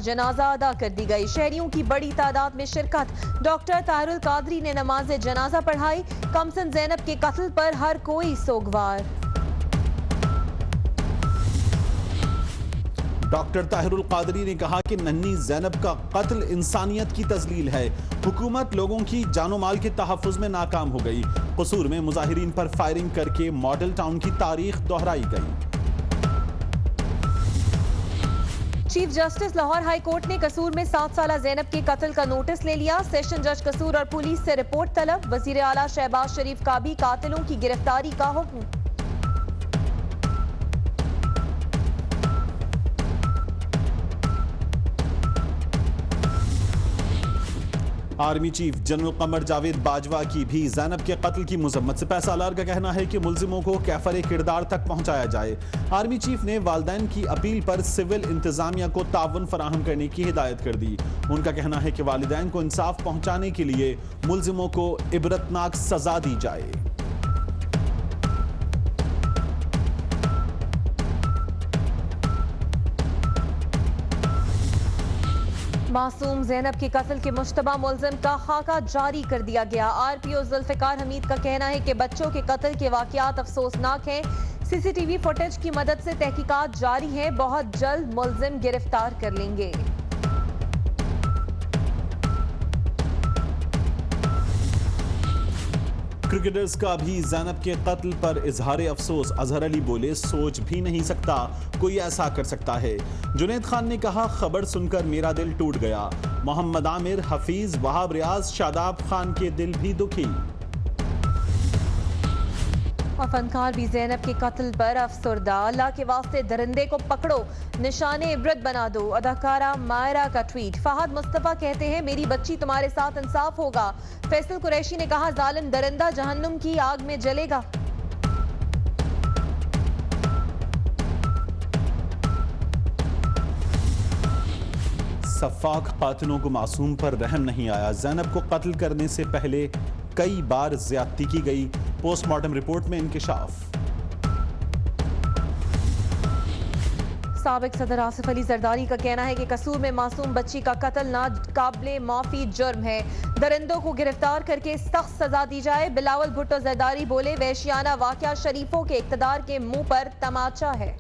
जनाजा अदा कर दी गई। शहरियों की बड़ी तादाद में शिरकत। डॉक्टर ताहिरुल कादरी ने नमाज जनाजा पढ़ाई। कमसन ज़ैनब के कत्ल पर हर कोई सोगवार। डॉक्टर ताहिरुल कादरी ने कहा कि नन्ही ज़ैनब का कत्ल इंसानियत की तज़लील है। हुकूमत लोगों की जानो माल के तहफ़्फ़ुज़ में नाकाम हो गई। कसूर में मुजाहिरीन पर फायरिंग करके मॉडल टाउन की तारीख दोहराई गई। Chief justice Lahore high court ने कसूर में 7 साला ज़ैनब के कत्ल का नोटिस ले लिया। सेशन जज कसूर और पुलिस से रिपोर्ट तलब। वज़ीर आला शहबाज शरीफ का भी कातिलों की गिरफ्तारी का हुक्म। Army chief general Qamar Javed Bajwa की भी ज़ैनब के कत्ल की मजम्मत। सिपह सालार का कहना है कि मुल्जिमों को कैफर किरदार तक पहुंचाया जाए। आर्मी चीफ ने वालदैन की अपील पर सिविल इंतजामिया को ताउन फराहम करने की हिदायत कर दी। उनका कहना है कि वालिदैन को इंसाफ पहुंचाने के लिए मुल्जिमों को इबरतनाक सजा दी जाए। मासूम ज़ैनब के कत्ल के मुश्तबा मुल्ज़िम का खाका जारी कर दिया गया। आरपीओ जुल्फ़िकार हमीद का कहना है कि बच्चों के कत्ल के वाक़यात अफसोसनाक हैं। सीसीटीवी फुटेज की मदद से तहकीकात जारी है। बहुत जल्द मुल्ज़िम गिरफ्तार कर लेंगे। क्रिकेटर्स का भी ज़ैनब के कत्ल पर इजहार अफसोस। अजहर अली बोले, सोच भी नहीं सकता कोई ऐसा कर सकता है। जुनैद खान ने कहा, खबर सुनकर मेरा दिल टूट गया। मोहम्मद आमिर, हफीज, वहाब रियाज, शादाब खान के दिल भी दुखी। और फनकार भी ज़ैनब के कत्ल पर अफसरदा। अल्लाह के वास्ते दरिंदे को पकड़ो, निशाने इबरत बना दो। अदाकारा मायरा का ट्वीट। फहद मुस्तफा कहते हैं, मेरी बच्ची तुम्हारे साथ इंसाफ होगा। फैसल कुरैशी ने कहा, जालिम दरिंदा जहन्नुम की आग में जलेगा। सफाक कातिलों को मासूम पर रहम नहीं आया। ज़ैनब को कत्ल करने से पहले कई बार ज्यादती की गई। पोस्टमार्टम रिपोर्ट में इंकिशाफ। साबिक सदर आसिफ अली जरदारी का कहना है कि कसूर में मासूम बच्ची का कत्ल नाकाबिले माफी जुर्म है। दरिंदों को गिरफ्तार करके सख्त सजा दी जाए। बिलावल भुट्टो जरदारी बोले, वहशियाना वाकया शरीफों के इक्तदार के मुंह पर तमाचा है।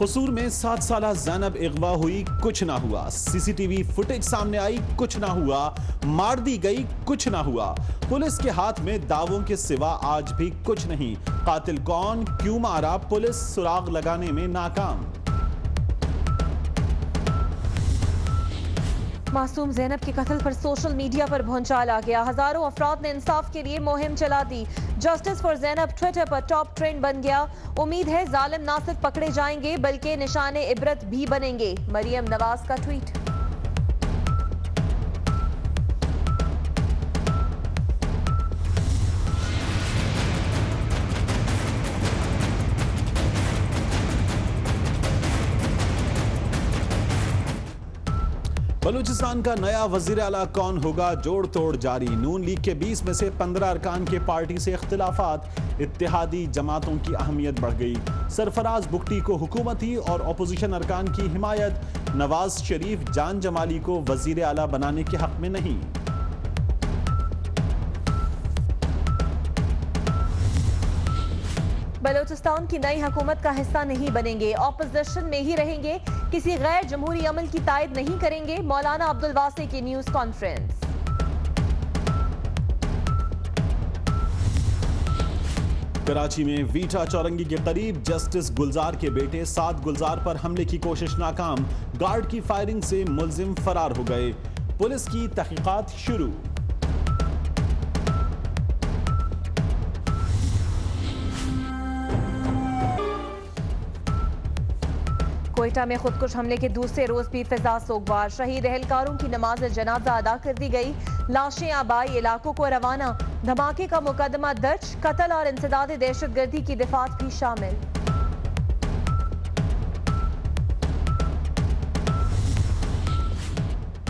कसूर में 7 साला ज़ैनब अगवा हुई, कुछ ना हुआ। सीसीटीवी फुटेज सामने आई, कुछ ना हुआ। मार दी गई, कुछ ना हुआ। पुलिस के हाथ में दावों के सिवा आज भी कुछ नहीं। कातिल कौन, क्यों मारा, पुलिस सुराग लगाने में नाकाम। मासूम ज़ैनब के कत्ल पर सोशल मीडिया पर भूचाल आ गया। हजारों अफराद ने इंसाफ के लिए मुहिम चला दी। जस्टिस फॉर ज़ैनब ट्विटर पर टॉप ट्रेंड बन गया। उम्मीद है जालिम ना सिर्फ पकड़े जाएंगे बल्कि निशाने इबरत भी बनेंगे। मरियम नवाज का ट्वीट। बलूचिस्तान का नया वजीर आला कौन होगा, जोड़ तोड़ जारी। नून लीग के 20 में से 15 अरकान के पार्टी से इख्तिलाफात। इत्तेहादी जमातों की अहमियत बढ़ गई। सरफराज बुगटी को हुकूमती और अपोजिशन अरकान की हिमायत। नवाज शरीफ जान जमाली को वजीर आला बनाने के हक में नहीं। बलूचिस्तान की नई हुकूमत का हिस्सा नहीं बनेंगे, ऑपोजिशन में ही रहेंगे। किसी गैर जमहूरी अमल की तायद नहीं करेंगे। मौलाना अब्दुल वासी की न्यूज कॉन्फ्रेंस। कराची में वीटा चौरंगी के करीब जस्टिस गुलजार के बेटे साद गुलजार पर हमले की कोशिश नाकाम। गार्ड की फायरिंग से मुल्जिम फरार हो गए। पुलिस की तहकीकात शुरू। कोयटा में खुदकुश हमले के दूसरे रोज भी फिजा सोगवार। शहीद एहलकारों की नमाज जनाजा अदा कर दी गई। लाशें आबाई इलाकों को रवाना। धमाके का मुकदमा दर्ज। कत्ल और इंसदाद दहशतगर्दी की दफात भी शामिल।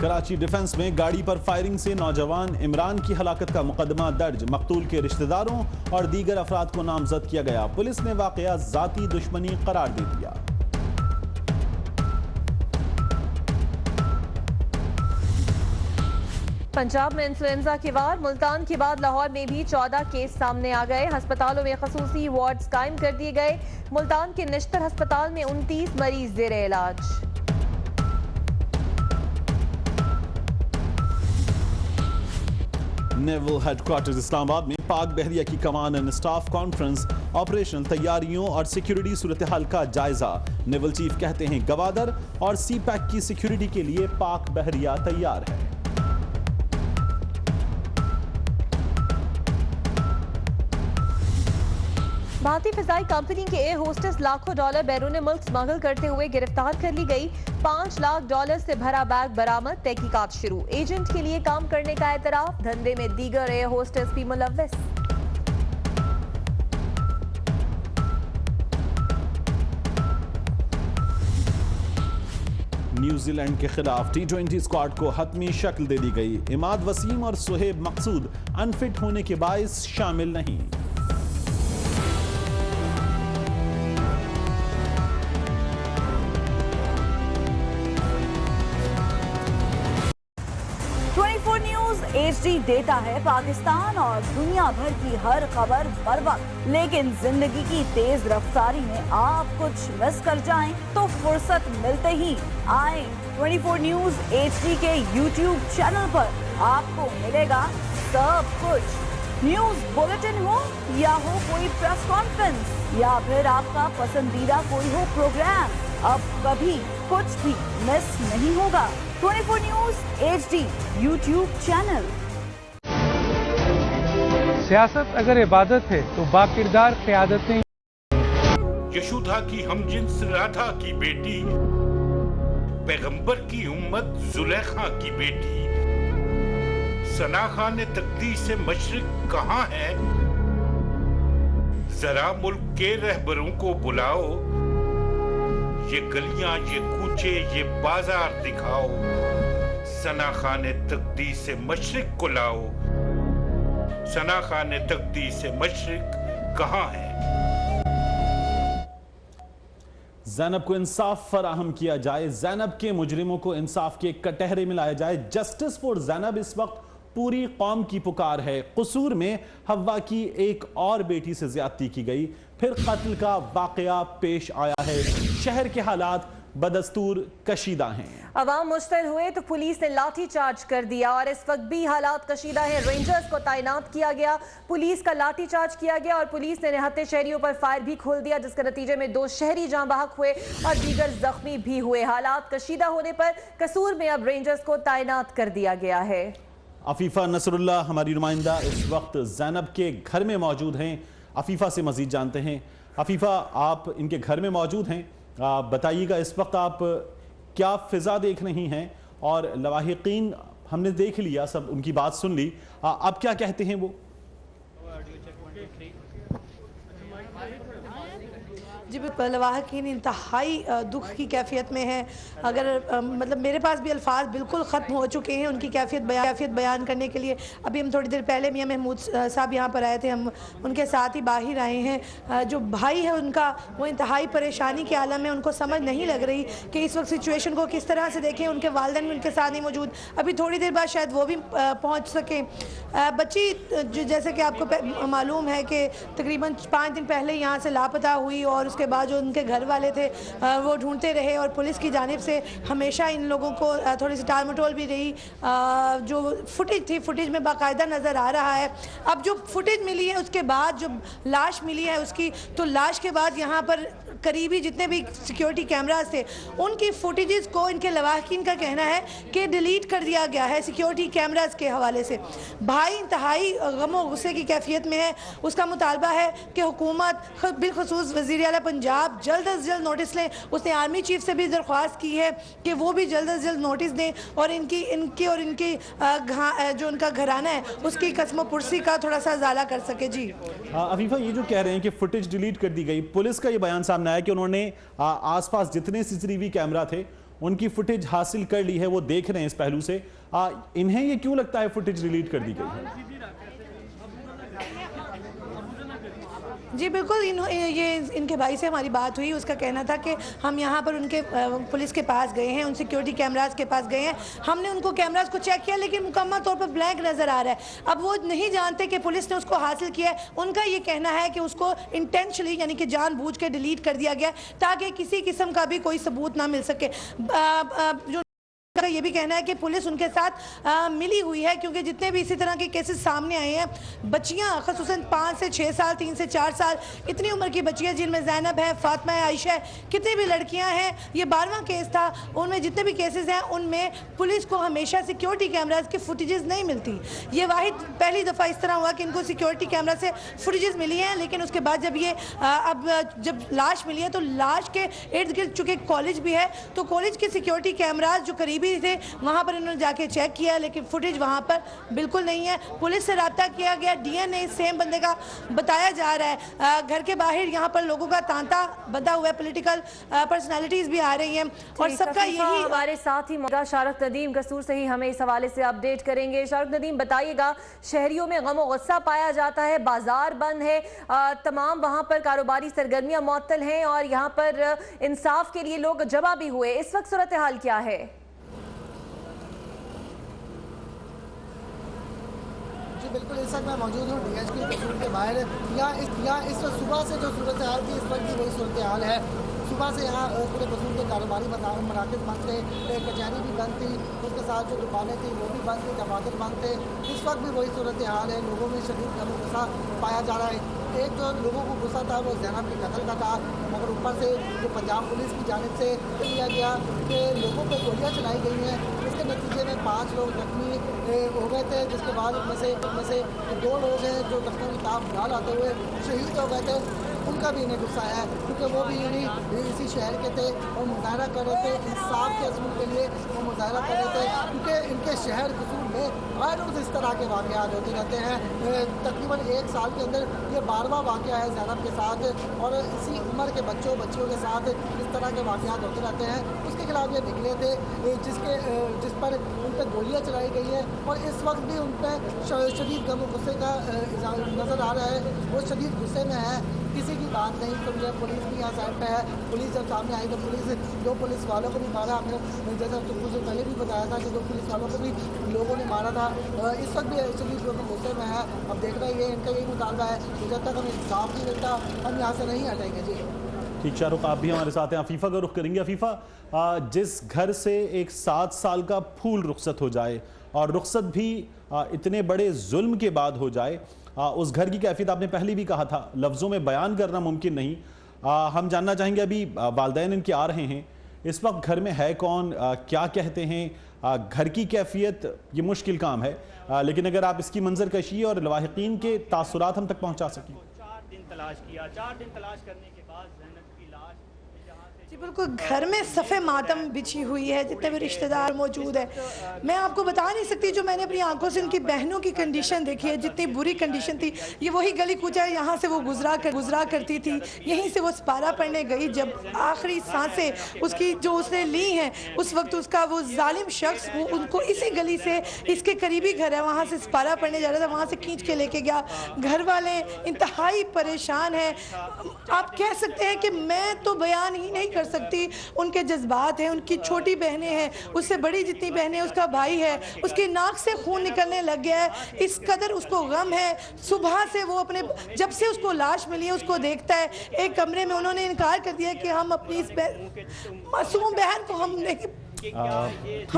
कराची डिफेंस में गाड़ी पर फायरिंग से नौजवान इमरान की हलाकत का मुकदमा दर्ज। मकतूल के रिश्तेदारों और दीगर अफराद को नामजद किया गया। पुलिस ने वाकया जाती दुश्मनी करार दे दिया। पंजाब में इन्फ्लुएंजा की वार, मुल्तान के बाद लाहौर में भी 14 केस सामने आ गए। अस्पतालों में खसूसी वार्ड्स कायम कर दिए गए। मुल्तान के निश्तर अस्पताल में 29 मरीज जेर इलाज। नेवल हेडक्वार्टर्स इस्लामाबाद में पाक बहरिया की कमान एंड स्टाफ कॉन्फ्रेंस, ऑपरेशन तैयारियों और सिक्योरिटी सूरत हाल का जायजा। नेवल चीफ कहते हैं गवादर और सी पैक की सिक्योरिटी के लिए पाक बहरिया तैयार है। भारतीय फिजाई कंपनी के एयर होस्टेस लाखों डॉलर बैरून मुल्क स्मगल करते हुए गिरफ्तार कर ली गई। 5 लाख डॉलर से भरा बैग बरामद, तहकीकात शुरू। एजेंट के लिए काम करने का एतराफ, धंधे में दीगर एयर होस्टेस भी मुलव्वस। न्यूजीलैंड के खिलाफ T20 स्क्वाड को हतमी शक्ल दे दी गई। इमाद वसीम और सुहेब मकसूद अनफिट होने के बायस शामिल नहीं। न्यूज़ HD देता है पाकिस्तान और दुनिया भर की हर खबर बर वक्त, लेकिन जिंदगी की तेज रफ्तारी में आप कुछ मिस कर जाएं तो फुर्सत मिलते ही आए 24 न्यूज़ HD के YouTube चैनल पर। आपको मिलेगा सब कुछ। न्यूज़ बुलेटिन हो या हो कोई प्रेस कॉन्फ्रेंस या फिर आपका पसंदीदा कोई हो प्रोग्राम, अब कभी कुछ भी मिस नहीं होगा। 24 न्यूज़ HD YouTube चैनल। सियासत अगर इबादत है तो बाकिरदार क़यादतें। यशोदा की हमजिन्स राधा की बेटी, पैगंबर की उम्मत जुलेखा की बेटी, सना खान तकदीर से मशरिक कहाँ है? जरा मुल्क के रहबरों को बुलाओ, ये गलियां, ये कूचे, ये बाजार दिखाओ। सना खान तकदीर से मशरिक को लाओ। सना खान तकदीर से मशरिक कहाँ है? ज़ैनब को इंसाफ फराहम किया जाए, ज़ैनब के मुजरिमों को इंसाफ के कटहरे में लाया जाए। जस्टिस फॉर ज़ैनब इस वक्त पूरी कौम की पुकार है। कसूर में हव्वा की एक और बेटी से ज्यादती की गई, फिर कत्ल का वाकया पेश आया है। शहर के हालात बदस्तूर कशीदा हैं। अवाम मुश्तिल हुए तो पुलिस ने लाठी चार्ज कर दिया और इस वक्त भी हालात कशीदा हैं। रेंजर्स को तैनात किया गया, पुलिस का लाठी चार्ज किया गया और पुलिस ने निहत्थे शहरियों पर फायर भी खोल दिया, जिसके नतीजे में 2 शहरी जाँ बहक हुए और दीगर जख्मी भी हुए। हालात कशीदा होने पर कसूर में अब रेंजर्स को तैनात कर दिया गया है। अफीफा नसरुल्लाह हमारी नुमाइंदा इस वक्त ज़ैनब के घर में मौजूद हैं। अफीफा से मजीद जानते हैं। अफीफा, आप इनके घर में मौजूद हैं, बताइएगा इस वक्त आप क्या फिजा देख रही हैं? और लवाहिकीन हमने देख लिया, सब उनकी बात सुन ली, अब क्या कहते हैं वो? जी बिल्कुल, लवाहिकीन इंतहाई दुख की कैफियत में है। अगर मतलब मेरे पास भी अल्फाज बिल्कुल ख़त्म हो चुके हैं उनकी कैफियत बयान करने के लिए। अभी हम थोड़ी देर पहले मियां महमूद साहब यहाँ पर आए थे, हम उनके साथ ही बाहर आए हैं। जो भाई है उनका, वो इंतहाई परेशानी के आलम में, उनको समझ नहीं लग रही कि इस वक्त सिचुएशन को किस तरह से देखें। उनके वालिदैन भी उनके साथ नहीं मौजूद, अभी थोड़ी देर बाद शायद वो भी पहुँच सकें। बच्ची जो जैसे कि आपको मालूम है कि तकरीबन 5 दिन पहले यहाँ से लापता हुई और उसके बाद जो उनके घर वाले थे वो ढूंढते रहे और पुलिस की जानिब से हमेशा इन लोगों को थोड़ी सी टाल मटोल भी रही। जो फुटेज थी, फुटेज में बाकायदा नज़र आ रहा है। अब जो फुटेज मिली है उसके बाद जो लाश मिली है उसकी, तो लाश के बाद यहाँ पर करीबी जितने भी सिक्योरिटी कैमरास थे उनकी फुटेजेस को इनके लवाहिकीन का कहना है कि डिलीट कर दिया गया है सिक्योरिटी कैमरास के हवाले से। भाई इंतहाई गम और गुस्से की कैफियत में है। उसका मुतालबा है कि हुकूमत बिलखसूस वज़ीर आला पंजाब जल्द अज जल्द नोटिस लें। उसने आर्मी चीफ से भी दरख्वास्त की है कि वो भी जल्द अज जल्द नोटिस दें और इनकी जो उनका घराना है उसकी कसमो पुरसी का थोड़ा सा इजाला कर सके। जी अफीफा, ये जो कह रहे हैं कि फुटेज डिलीट कर दी गई, पुलिस का ये बयान सामने आया कि उन्होंने आसपास जितने सीसीटीवी कैमरा थे उनकी फुटेज हासिल कर ली है, वो देख रहे हैं इस पहलू से। इन्हें ये क्यों लगता है फुटेज डिलीट कर दी गई है? जी बिल्कुल, ये इनके भाई से हमारी बात हुई। उसका कहना था कि हम यहाँ पर उनके पुलिस के पास गए हैं, उन सिक्योरिटी कैमरास के पास गए हैं, हमने उनको कैमरास को चेक किया लेकिन मुकम्मल तौर पर ब्लैंक नज़र आ रहा है। अब वो नहीं जानते कि पुलिस ने उसको हासिल किया है। उनका ये कहना है कि उसको इंटेंशनली यानी कि जानबूझ के डिलीट कर दिया गया ताकि किसी किस्म का भी कोई सबूत ना मिल सके। जो ये भी कहना है कि पुलिस उनके साथ मिली हुई है, क्योंकि जितने भी इसी तरह के केसेस सामने आए हैं, बच्चियां ख़ुसूसन 5 से 6 साल, 3 से 4 साल इतनी उम्र की बच्चियां, जिनमें ज़ैनब है, फातिमा है, आयशा है, कितनी भी लड़कियां हैं, ये 12वां केस था। उनमें जितने भी केसेस हैं उनमें पुलिस को हमेशा सिक्योरिटी कैमराज की फुटेजेस नहीं मिलती। ये वाहिद पहली दफ़ा इस तरह हुआ कि इनको सिक्योरिटी कैमरा से फुटेजेस मिली हैं, लेकिन उसके बाद जब ये जब लाश मिली है तो लाश के इर्द गिर्द चूँकि कॉलेज भी है तो कॉलेज के सिक्योरिटी कैमराज जो करीबी थे वहां पर इन्होंने जाके चेक किया, लेकिन फुटेज वहां पर बिल्कुल नहीं है। पुलिस से राब्ता किया गया, डीएनए सेम बंदे का बताया जा रहा है। घर के बाहर यहाँ पर लोगों का तांता बंधा हुआ है, पॉलिटिकल पर्सनालिटीज भी आ रही हैं और सबका यही। हमारे साथ ही शारक नदीम कसूर से ही हमें इस हवाले से अपडेट करेंगे। शारक नदीम, बताइएगा, शहरियों में गम और गुस्सा पाया जाता है, बाजार बंद है, तमाम वहां पर कारोबारी सरगर्मियां मुअत्तल हैं और यहाँ पर इंसाफ के लिए लोग जमा भी हुए, इस वक्त सूरत हाल क्या है? बिल्कुल, इस वक्त मैं मौजूद हूँ डीएचपी कसूर के बाहर। यहाँ इस वक्त सुबह से जो सूरत हाल थी, इस वक्त भी वही सूरत हाल है। सुबह से यहाँ पूरे कसूर के कारोबारी मराकज़ बंद थे, कचहरी भी बंद थी, उसके साथ जो दुकानें थी वो भी बंद थी, दफातर बंद थे। इस वक्त भी वही सूरत हाल है, लोगों में शदीद गम गुस्सा पाया जा रहा है। एक जो लोगों को गुस्सा था वो ज़ैनब के कत्ल का था, मगर ऊपर से जो पंजाब पुलिस की जानिब से किया गया कि लोगों पर गोलियाँ चलाई गई हैं, इसके नतीजे में 5 लोग जख्मी हो गए थे, जिसके बाद उनमें से 2 लोग हैं जो दफ्तर की ताब डाल आते हुए शहीद हो गए थे। उनका भी इन्हें गुस्सा है क्योंकि वो भी इसी शहर के थे और मुजाहरा कर रहे थे, इंसाफ के असूल के लिए वो मुजाहरा कर रहे थे, क्योंकि इनके शहर कसूर में हर रोज़ इस तरह के वाक़यात होते रहते हैं। तकरीबन 1 साल के अंदर ये 12वां वाक़या है ज़ैनब के साथ, और इसी उम्र के बच्चियों के साथ इस तरह के वाक़यात होते रहते हैं। उसके खिलाफ ये निकले थे जिस पर उन पर गोलियाँ चलाई गई हैं और इस वक्त भी उन पर शदीद गम गुस्से का नज़र आ रहा है, वो शदीद गुस्से में है, किसी की बात नहीं सुन रहे। पुलिस भी यहाँ साइड पे है, पुलिस जब सामने आई तो दो पुलिस वालों को भी मारा। हमने जैसा कुछ पहले भी बताया था कि 2 पुलिस वालों को भी लोगों ने मारा था। इस वक्त भी शदीद गम गुस्से में है। अब देख रहे हैं, इनका यही मुतालबा है कि जब तक हमें इंसाफ नहीं मिलता हम यहाँ से नहीं हटेंगे। जी ठीक, शाहरुख आप भी हमारे साथ हैं। अफीफ़ा का रुख करेंगे। अफीफ़ा, जिस घर से एक 7 साल का फूल रुखसत हो जाए और रुखसत भी इतने बड़े जुल्म के बाद हो जाए, उस घर की कैफियत आपने पहले भी कहा था, लफ्ज़ों में बयान करना मुमकिन नहीं। हम जानना चाहेंगे, अभी वालिदैन इनके आ रहे हैं, इस वक्त घर में है कौन, क्या कहते हैं, घर की कैफियत, ये मुश्किल काम है, लेकिन अगर आप इसकी मंजरकशी और लवाहिकीन के तासुरात हम तक पहुँचा सकें। 4 दिन तलाश किया, 4 दिन तलाश करने के बाद ज़ैनब की लाश जी बिल्कुल, घर में सफ़े मातम बिछी हुई है, जितने भी रिश्तेदार मौजूद हैं। मैं आपको बता नहीं सकती, जो मैंने अपनी आंखों से उनकी बहनों की कंडीशन देखी है, जितनी बुरी कंडीशन थी। ये वही गली कूचा है, यहाँ से वो गुजरा करती थी, यहीं से वो सपारा पढ़ने गई। जब आखिरी सांसें उसकी जो उसने ली हैं, उस वक्त उसका वो जालिम शख्स वो उनको इसी गली से, इसके करीबी घर है, वहाँ से सपारा पढ़ने जा रहा था, वहाँ से खींच के लेके गया। घर वाले इंतहाई परेशान हैं। आप कह सकते हैं कि मैं तो बयान ही नहीं कर सकती, उनके जज्बात हैं। उनकी छोटी बहनें हैं, उससे बड़ी जितनी बहनें, उसका भाई है, उसकी नाक से खून निकलने लग गया है, इस कदर उसको गम है। सुबह से वो अपने, जब से उसको लाश मिली है उसको देखता है। एक कमरे में उन्होंने इनकार कर दिया कि हम अपनी इस मासूम बहन को हम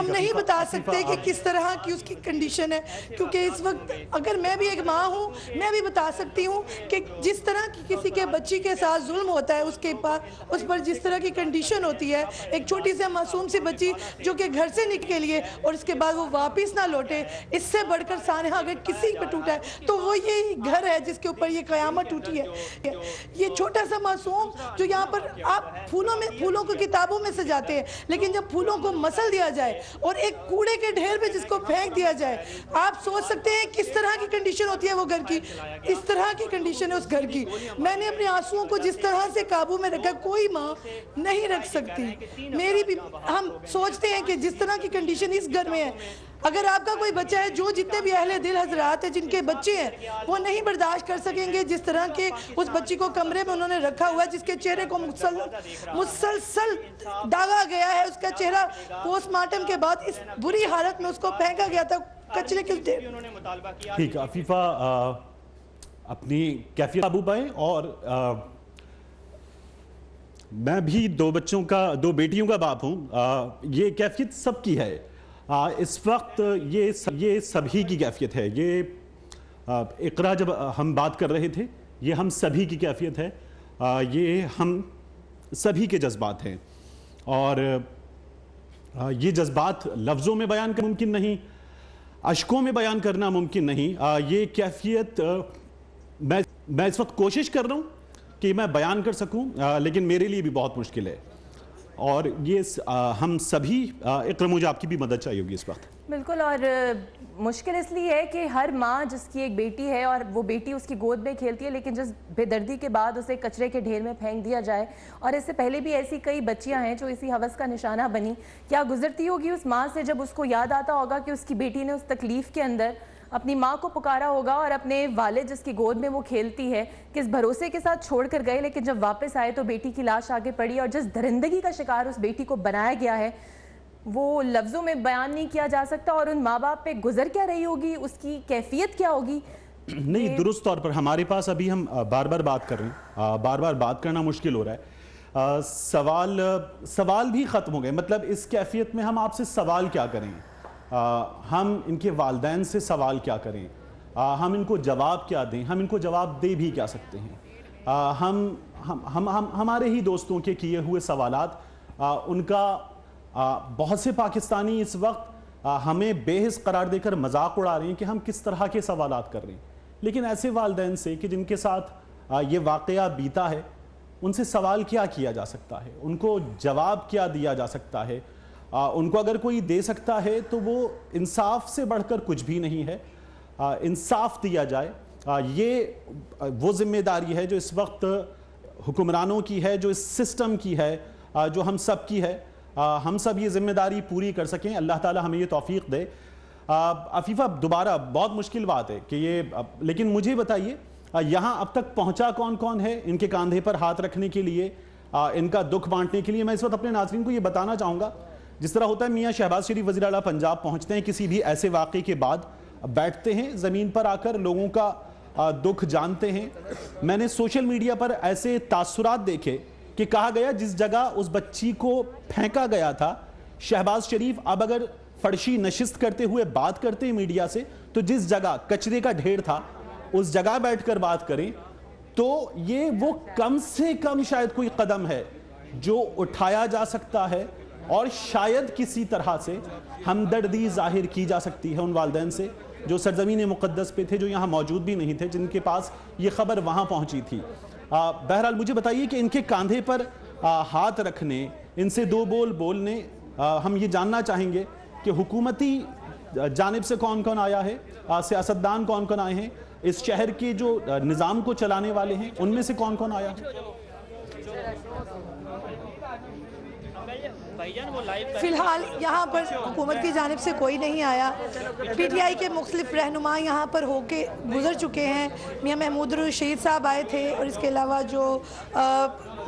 नहीं बता सकते कि किस तरह की उसकी कंडीशन है, क्योंकि इस वक्त अगर मैं भी एक माँ हूँ, मैं भी बता सकती हूँ कि जिस तरह की किसी के बच्ची के साथ जुल्म होता है, उसके पास उस पर जिस तरह की कंडीशन होती है, एक छोटी सी मासूम सी बच्ची जो कि घर से निकली है और उसके बाद वो वापस ना लौटे, इससे बढ़कर सानहा अगर किसी पर टूटा है तो वो ये घर है जिसके ऊपर ये क़यामत टूटी है। ये छोटा सा मासूम जो यहाँ पर आप फूलों को किताबों में सजाते हैं, लेकिन जब फूलों को को मसल दिया जाए और एक कूड़े के ढेर पे जिसको फेंक दिया जाए। आप सोच सकते हैं किस तरह की कंडीशन होती है वो घर की, इस तरह की कंडीशन है उस घर की। मैंने अपने आंसुओं को जिस तरह से काबू में रखा, कोई माँ नहीं रख सकती। मेरी भी, हम सोचते हैं कि जिस तरह की कंडीशन इस घर में है, अगर आपका कोई बच्चा है, जो जितने भी अहले दिल हजरात है जिनके बच्चे हैं, वो नहीं बर्दाश्त कर सकेंगे जिस तरह के उस बच्ची को कमरे में उन्होंने रखा हुआ है, जिसके चेहरे को मुसलसल दागा गया है, उसका चेहरा पोस्टमार्टम के बाद इस बुरी हालत में उसको फेंका गया था कचरे के ढेर। ठीक, अफीफा अपनी कैफियत काबू पाएं। और मैं भी दो बेटियों का बाप हूं। ये कैफियत सबकी है इस वक्त, ये सभी की कैफियत है। ये इकरा जब हम बात कर रहे थे, ये हम सभी की कैफियत है, ये हम सभी के जज्बात हैं। और ये जज्बात लफ्ज़ों में बयान करना मुमकिन नहीं, अश्कों में बयान करना मुमकिन नहीं। ये कैफियत मैं इस वक्त कोशिश कर रहा हूँ कि मैं बयान कर सकूँ, लेकिन मेरे लिए भी बहुत मुश्किल है। और ये हम सभी, इकरा मुझे आपकी भी मदद चाहिए होगी इस वक्त। बिल्कुल, और मुश्किल इसलिए है कि हर माँ जिसकी एक बेटी है और वो बेटी उसकी गोद में खेलती है, लेकिन जिस बेदर्दी के बाद उसे कचरे के ढेर में फेंक दिया जाए। और इससे पहले भी ऐसी कई बच्चियां हैं जो इसी हवस का निशाना बनी। क्या गुजरती होगी उस माँ से जब उसको याद आता होगा कि उसकी बेटी ने उस तकलीफ़ के अंदर अपनी माँ को पुकारा होगा, और अपने वालिद जिसकी गोद में वो खेलती है, किस भरोसे के साथ छोड़ कर गए, लेकिन जब वापस आए तो बेटी की लाश आगे पड़ी। और जिस दरिंदगी का शिकार उस बेटी को बनाया गया है, वो लफ्ज़ों में बयान नहीं किया जा सकता। और उन माँ बाप पे गुजर क्या रही होगी, उसकी कैफियत क्या होगी। नहीं, दुरुस्त तौर पर हमारे पास अभी हम बार बार बात कर रहे हैं, बार बार बात करना मुश्किल हो रहा है। सवाल भी ख़त्म हो गए। मतलब इस कैफियत में हम आपसे सवाल क्या करें, हम इनके वालिदैन से सवाल क्या करें, हम इनको जवाब क्या दें, हम इनको जवाब दे भी क्या सकते हैं। हम हमारे ही दोस्तों के किए हुए सवालात, उनका बहुत से पाकिस्तानी इस वक्त हमें बेहिस करार देकर मजाक उड़ा रहे हैं कि हम किस तरह के सवालात कर रहे हैं। लेकिन ऐसे वालिदैन से कि जिनके साथ ये वाक़या बीता है, उनसे सवाल क्या किया जा सकता है, उनको जवाब क्या दिया जा सकता है। उनको अगर कोई दे सकता है तो वो इंसाफ से बढ़कर कुछ भी नहीं है। इंसाफ दिया जाए, ये वो जिम्मेदारी है जो इस वक्त हुक्मरानों की है, जो इस सिस्टम की है, जो हम सब की है। हम सब ये जिम्मेदारी पूरी कर सकें, अल्लाह ताला हमें ये तौफीक दे। अफीफा, दोबारा बहुत मुश्किल बात है कि ये, लेकिन मुझे बताइए यहाँ अब तक पहुँचा कौन कौन है इनके कंधे पर हाथ रखने के लिए, इनका दुख बांटने के लिए। मैं इस वक्त अपने नाज़रीन को ये बताना चाहूँगा, जिस तरह होता है मियाँ शहबाज शरीफ वज़ीर आला पंजाब पहुँचते हैं किसी भी ऐसे वाक़े के बाद, बैठते हैं ज़मीन पर आकर, लोगों का दुख जानते हैं। मैंने सोशल मीडिया पर ऐसे तासुरात देखे कि कहा गया जिस जगह उस बच्ची को फेंका गया था, शहबाज शरीफ अब अगर फर्शी नशिस्त करते हुए बात करते हैं मीडिया से, तो जिस जगह कचरे का ढेर था उस जगह बैठकर बात करें, तो ये वो कम से कम शायद कोई कदम है जो उठाया जा सकता है। और शायद किसी तरह से हमदर्दी जाहिर की जा सकती है उन वालिदैन से जो सरजमीन मुक़द्दस पे थे, जो यहाँ मौजूद भी नहीं थे, जिनके पास ये खबर वहाँ पहुँची थी। बहरहाल मुझे बताइए कि इनके कंधे पर हाथ रखने, इनसे दो बोल बोलने, हम ये जानना चाहेंगे कि हुकूमती जानिब से कौन कौन आया है, सियासतदान कौन कौन आए हैं, इस शहर के जो निज़ाम को चलाने वाले हैं उनमें से कौन कौन आया है। फिलहाल यहाँ पर हुकूमत की जानिब से कोई नहीं आया। पीटीआई के मुख्तलिफ रहनुमा यहाँ पर होके गुजर चुके हैं। मियाँ महमूद रशीद साहब आए थे, और इसके अलावा जो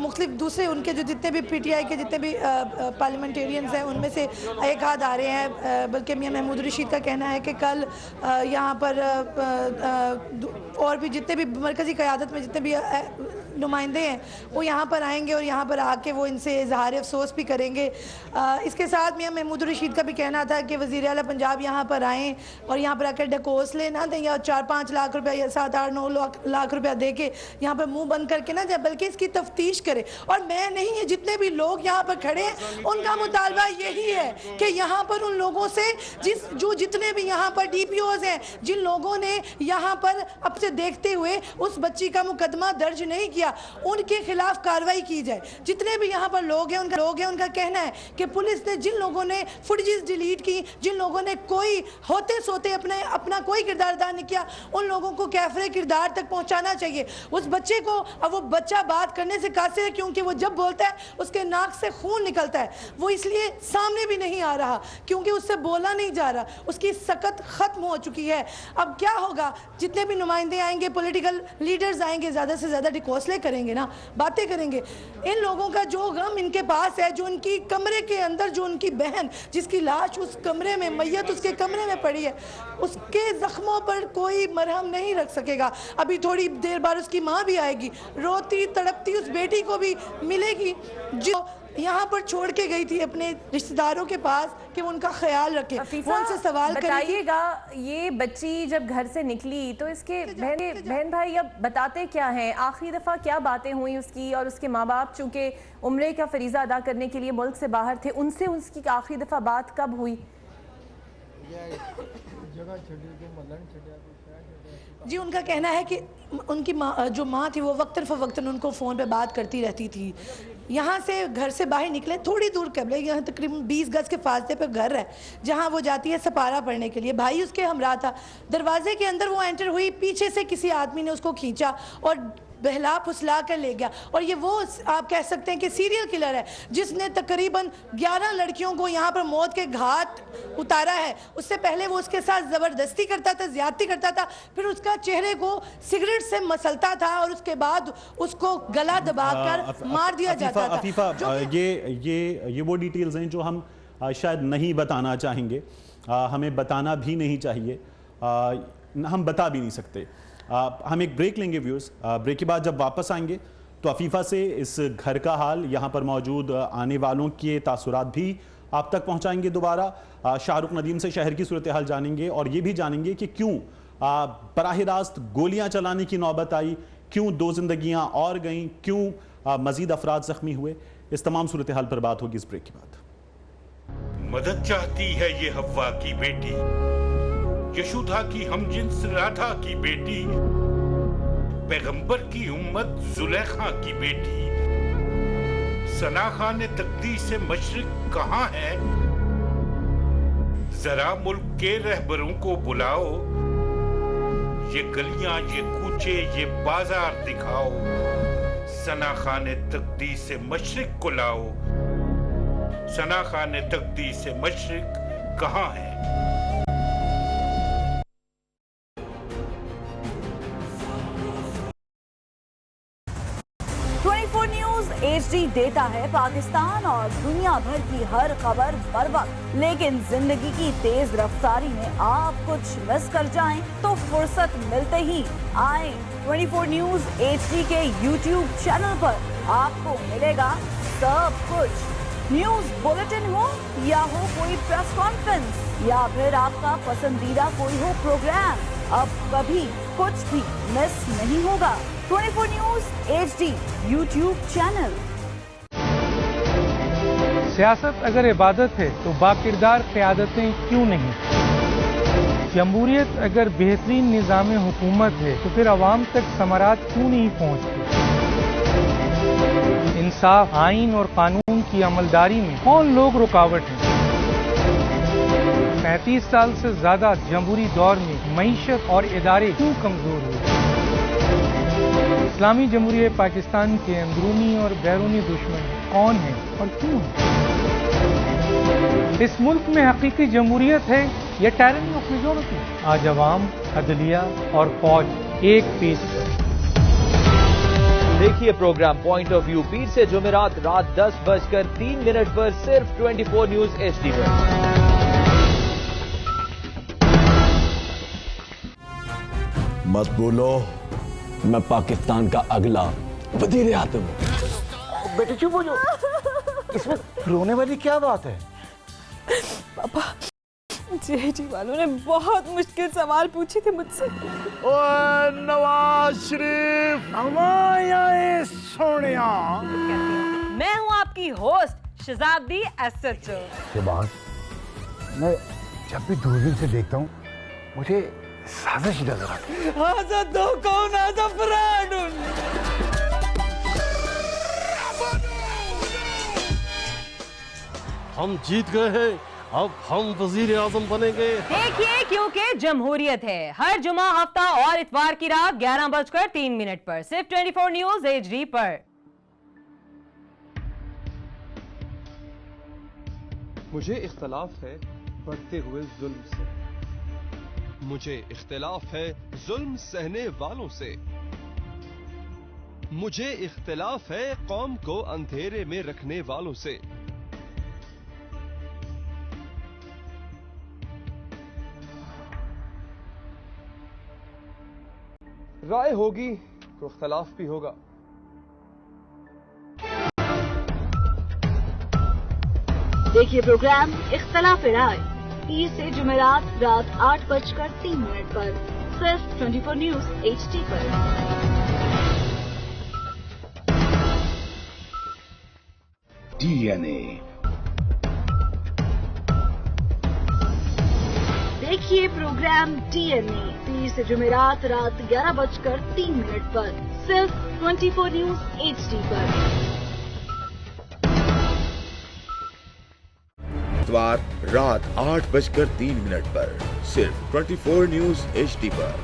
मुख्तलिफ दूसरे उनके जो जितने भी पीटीआई के जितने भी पार्लियामेंटेरियंस हैं उनमें से एक आध आ रहे हैं। बल्कि मियाँ महमूद रशीद का कहना है कि कल यहाँ पर और भी जितने भी मरकज़ी क़यादत में जितने भी नुमाइंदे हैं वो यहाँ पर आएंगे और यहाँ पर आके वो इनसे इजहार अफसोस भी करेंगे। इसके साथ मियाँ महमूद रशीद का भी कहना था कि वज़ीर आला पंजाब यहाँ पर आएँ और यहाँ पर आकर ढकोस ले ना दें, या 4-5 लाख रुपया या 7-8-9 लाख रुपया दे के यहाँ पर मुँह बंद करके ना जाए, बल्कि इसकी तफ्तीश करे। और मैं नहीं, ये जितने भी लोग यहाँ पर खड़े हैं उनका मुतालबा यही है कि यहाँ पर उन लोगों से जितने भी यहाँ पर DPOs हैं, जिन लोगों ने यहाँ पर अब से देखते हुए उस बच्ची का मुकदमा दर्ज नहीं किया, किया उनके खिलाफ कार्रवाई की जाए। जितने भी यहाँ पर लोग हैं उनका कहना है कि पुलिस ने जिन लोगों ने फुटेजेस डिलीट की, जिन लोगों ने कोई होते सोते अपना कोई किरदार अदा नहीं किया, उन लोगों को कैफरे किरदार तक पहुँचाना चाहिए। उस बच्चे को, अब वो बच्चा बात करने से कासिर है क्योंकि वो जब बोलता है उसके नाक से खून निकलता है, वो इसलिए सामने भी नहीं आ रहा क्योंकि उससे बोला नहीं जा रहा, उसकी सकत खत्म हो चुकी है। अब क्या होगा, जितने भी नुमाइंदे आएंगे, पॉलिटिकल लीडर्स आएंगे, ज़्यादा से ज़्यादा डिकोसले करेंगे ना, बातें करेंगे। इन लोगों का जो गम इनके पास है, जो उनकी कमरे के अंदर, जो उनकी बहन जिसकी लाश उस कमरे में, मैयत उसके कमरे में पड़ी है, उसके ज़ख्मों पर कोई मरहम नहीं रख सकेगा। अभी थोड़ी देर बाद उसकी माँ भी आएगी, रोती तड़पती उस बेटी को भी मिलेगी जो यहाँ पर छोड़ के गई थी अपने रिश्तेदारों के पास कि वो उनका ख्याल रखें। वो उनसे सवाल बताइएगा, ये बच्ची जब घर से निकली तो इसके बहन भाई अब बताते क्या हैं, आखिरी दफ़ा क्या बातें हुई उसकी और उसके माँ बाप चूँकि उम्रे का फरीज़ा अदा करने के लिए मुल्क से बाहर थे, उनसे उसकी आखिरी दफ़ा बात कब हुई? जी, उनका कहना है कि उनकी माँ, जो माँ थी, वो वक्तन फ़वक्तन उनको फ़ोन पे बात करती रहती थी। यहाँ से घर से बाहर निकले थोड़ी दूर कबले, यहाँ तकरीबन 20 गज के फासले पे घर है जहाँ वो जाती है सपारा पढ़ने के लिए। भाई उसके हमरा था। दरवाजे के अंदर वो एंटर हुई, पीछे से किसी आदमी ने उसको खींचा और बहला फुसला कर ले गया। और ये वो आप कह सकते हैं कि सीरियल किलर है जिसने तकरीबन 11 लड़कियों को यहाँ पर मौत के घाट उतारा है। उससे पहले वो उसके साथ ज़बरदस्ती करता था, ज़्यादती करता था, फिर उसका चेहरे को सिगरेट से मसलता था और उसके बाद उसको गला दबाकर मार दिया जाता था। अफीफा, ये वो डिटेल्स हैं जो हम शायद नहीं बताना चाहेंगे, हमें बताना भी नहीं चाहिए, हम बता भी नहीं सकते। हम एक ब्रेक लेंगे व्यूअर्स, ब्रेक के बाद जब वापस आएंगे तो अफीफा से इस घर का हाल, यहाँ पर मौजूद आने वालों के तासुरात भी आप तक पहुँचाएंगे। दोबारा शाहरुख नदीम से शहर की सूरत हाल जानेंगे और ये भी जानेंगे कि क्यों बराह रास्त गोलियाँ चलाने की नौबत आई, क्यों 2 जिंदगियाँ और गईं, क्यों मजीद अफराद जख्मी हुए। इस तमाम सूरत हाल पर बात होगी इस ब्रेक के बाद। मदद चाहती है ये हव्वा की बेटी, यशोदा की हमजिन्स राधा की बेटी, पैगंबर की उम्मत जुलेखा की बेटी। सना खान तकदीर से मशरिक कहाँ है? जरा मुल्क के रहबरों को बुलाओ, ये गलियां, ये कूचे, ये बाजार दिखाओ। सना खान तकदीर से मशरिक को लाओ। सना खान तकदीर से मशरिक कहाँ है? HD देता है पाकिस्तान और दुनिया भर की हर खबर बर वक्त, लेकिन जिंदगी की तेज रफ्तारी में आप कुछ मिस कर जाएं तो फुर्सत मिलते ही आए 24 न्यूज HD के YouTube चैनल पर। आपको मिलेगा सब कुछ, न्यूज बुलेटिन हो या हो कोई प्रेस कॉन्फ्रेंस या फिर आपका पसंदीदा कोई हो प्रोग्राम, अब कभी कुछ भी मिस नहीं होगा। 24 न्यूज HD YouTube चैनल। सियासत अगर इबादत है तो बाकिरदार क़यादतें क्यों नहीं? जमहूरियत अगर बेहतरीन निज़ाम हुकूमत है तो फिर अवाम तक समारात क्यों नहीं पहुँचती? इंसाफ, आइन और कानून की अमलदारी में कौन लोग रुकावट हैं? 35 साल से ज़्यादा जमहूरी दौर में मईशत और इदारे क्यों कमज़ोर हुए? इस्लामी जमहूरियत पाकिस्तान के अंदरूनी और बैरूनी दुश्मन कौन हैं और क्यों हैं? इस मुल्क में हकीकी जमहूरियत है या टायरनी ऑफ मेजॉरिटी? आज अवाम, अदलिया और फौज एक पेज पर। देखिए प्रोग्राम पॉइंट ऑफ व्यू पीर से जुमेरात रात 10:03 पर सिर्फ 24 न्यूज HD पर। मत बोलो, मैं पाकिस्तान का अगला वजीर आज़म हूं। बेटे चुप हो जाओ, इसमें रोने वाली क्या बात है? पापा, JD वालों ने बहुत मुश्किल सवाल पूछे थे मुझसे। ओए नवाज शरीफ, हमारे सोनिया। मैं हूँ आपकी होस्ट शहजादी SHO। शहबाज, मैं जब भी दूरबीन से देखता हूँ मुझे साजिश नजर आती है। आजा दो कौन आजा फराड। हम जीत गए हैं, अब हम वजीर आजम बनेंगे। देखिए, क्योंकि जमहूरियत है। हर जुमा, हफ्ता और इतवार की रात 11:03 पर सिर्फ 24 न्यूज HD पर। मुझे इख्तलाफ है बढ़ते हुए जुल्म से, मुझे इख्तलाफ है जुल्म सहने वालों से, मुझे इख्तलाफ है कौम को अंधेरे में रखने वालों से। राय होगी तो इख्तलाफ भी होगा। देखिए प्रोग्राम इख्तलाफ राय 30 से जुमेरात रात 8:03 पर सिर्फ 24 न्यूज HD पर। DNA। देखिए प्रोग्राम DNA 30 से जुमेरात रात 11:03 पर सिर्फ 24 न्यूज HD पर। इतवार रात 8:03 पर सिर्फ 24 न्यूज HD पर।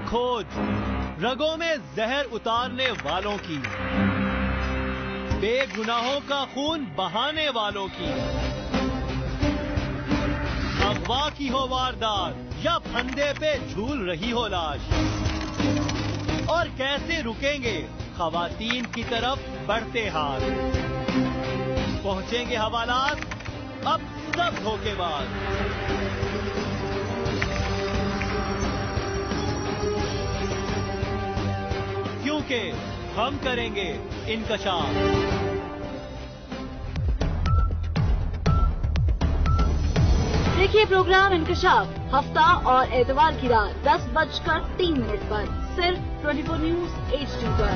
खोज रगों में जहर उतारने वालों की, बेगुनाहों का खून बहाने वालों की, अगवा की हो वारदात या फंदे पे झूल रही हो लाश, और कैसे रुकेंगे खवातीन की तरफ बढ़ते हाथ। पहुंचेंगे हवालात अब सब धोखेबाज। क्योंकि हम करेंगे इनकशाफ। देखिए प्रोग्राम इंकशाफ हफ्ता और एतवार की रात 10:03 पर सिर्फ 24 न्यूज HD पर।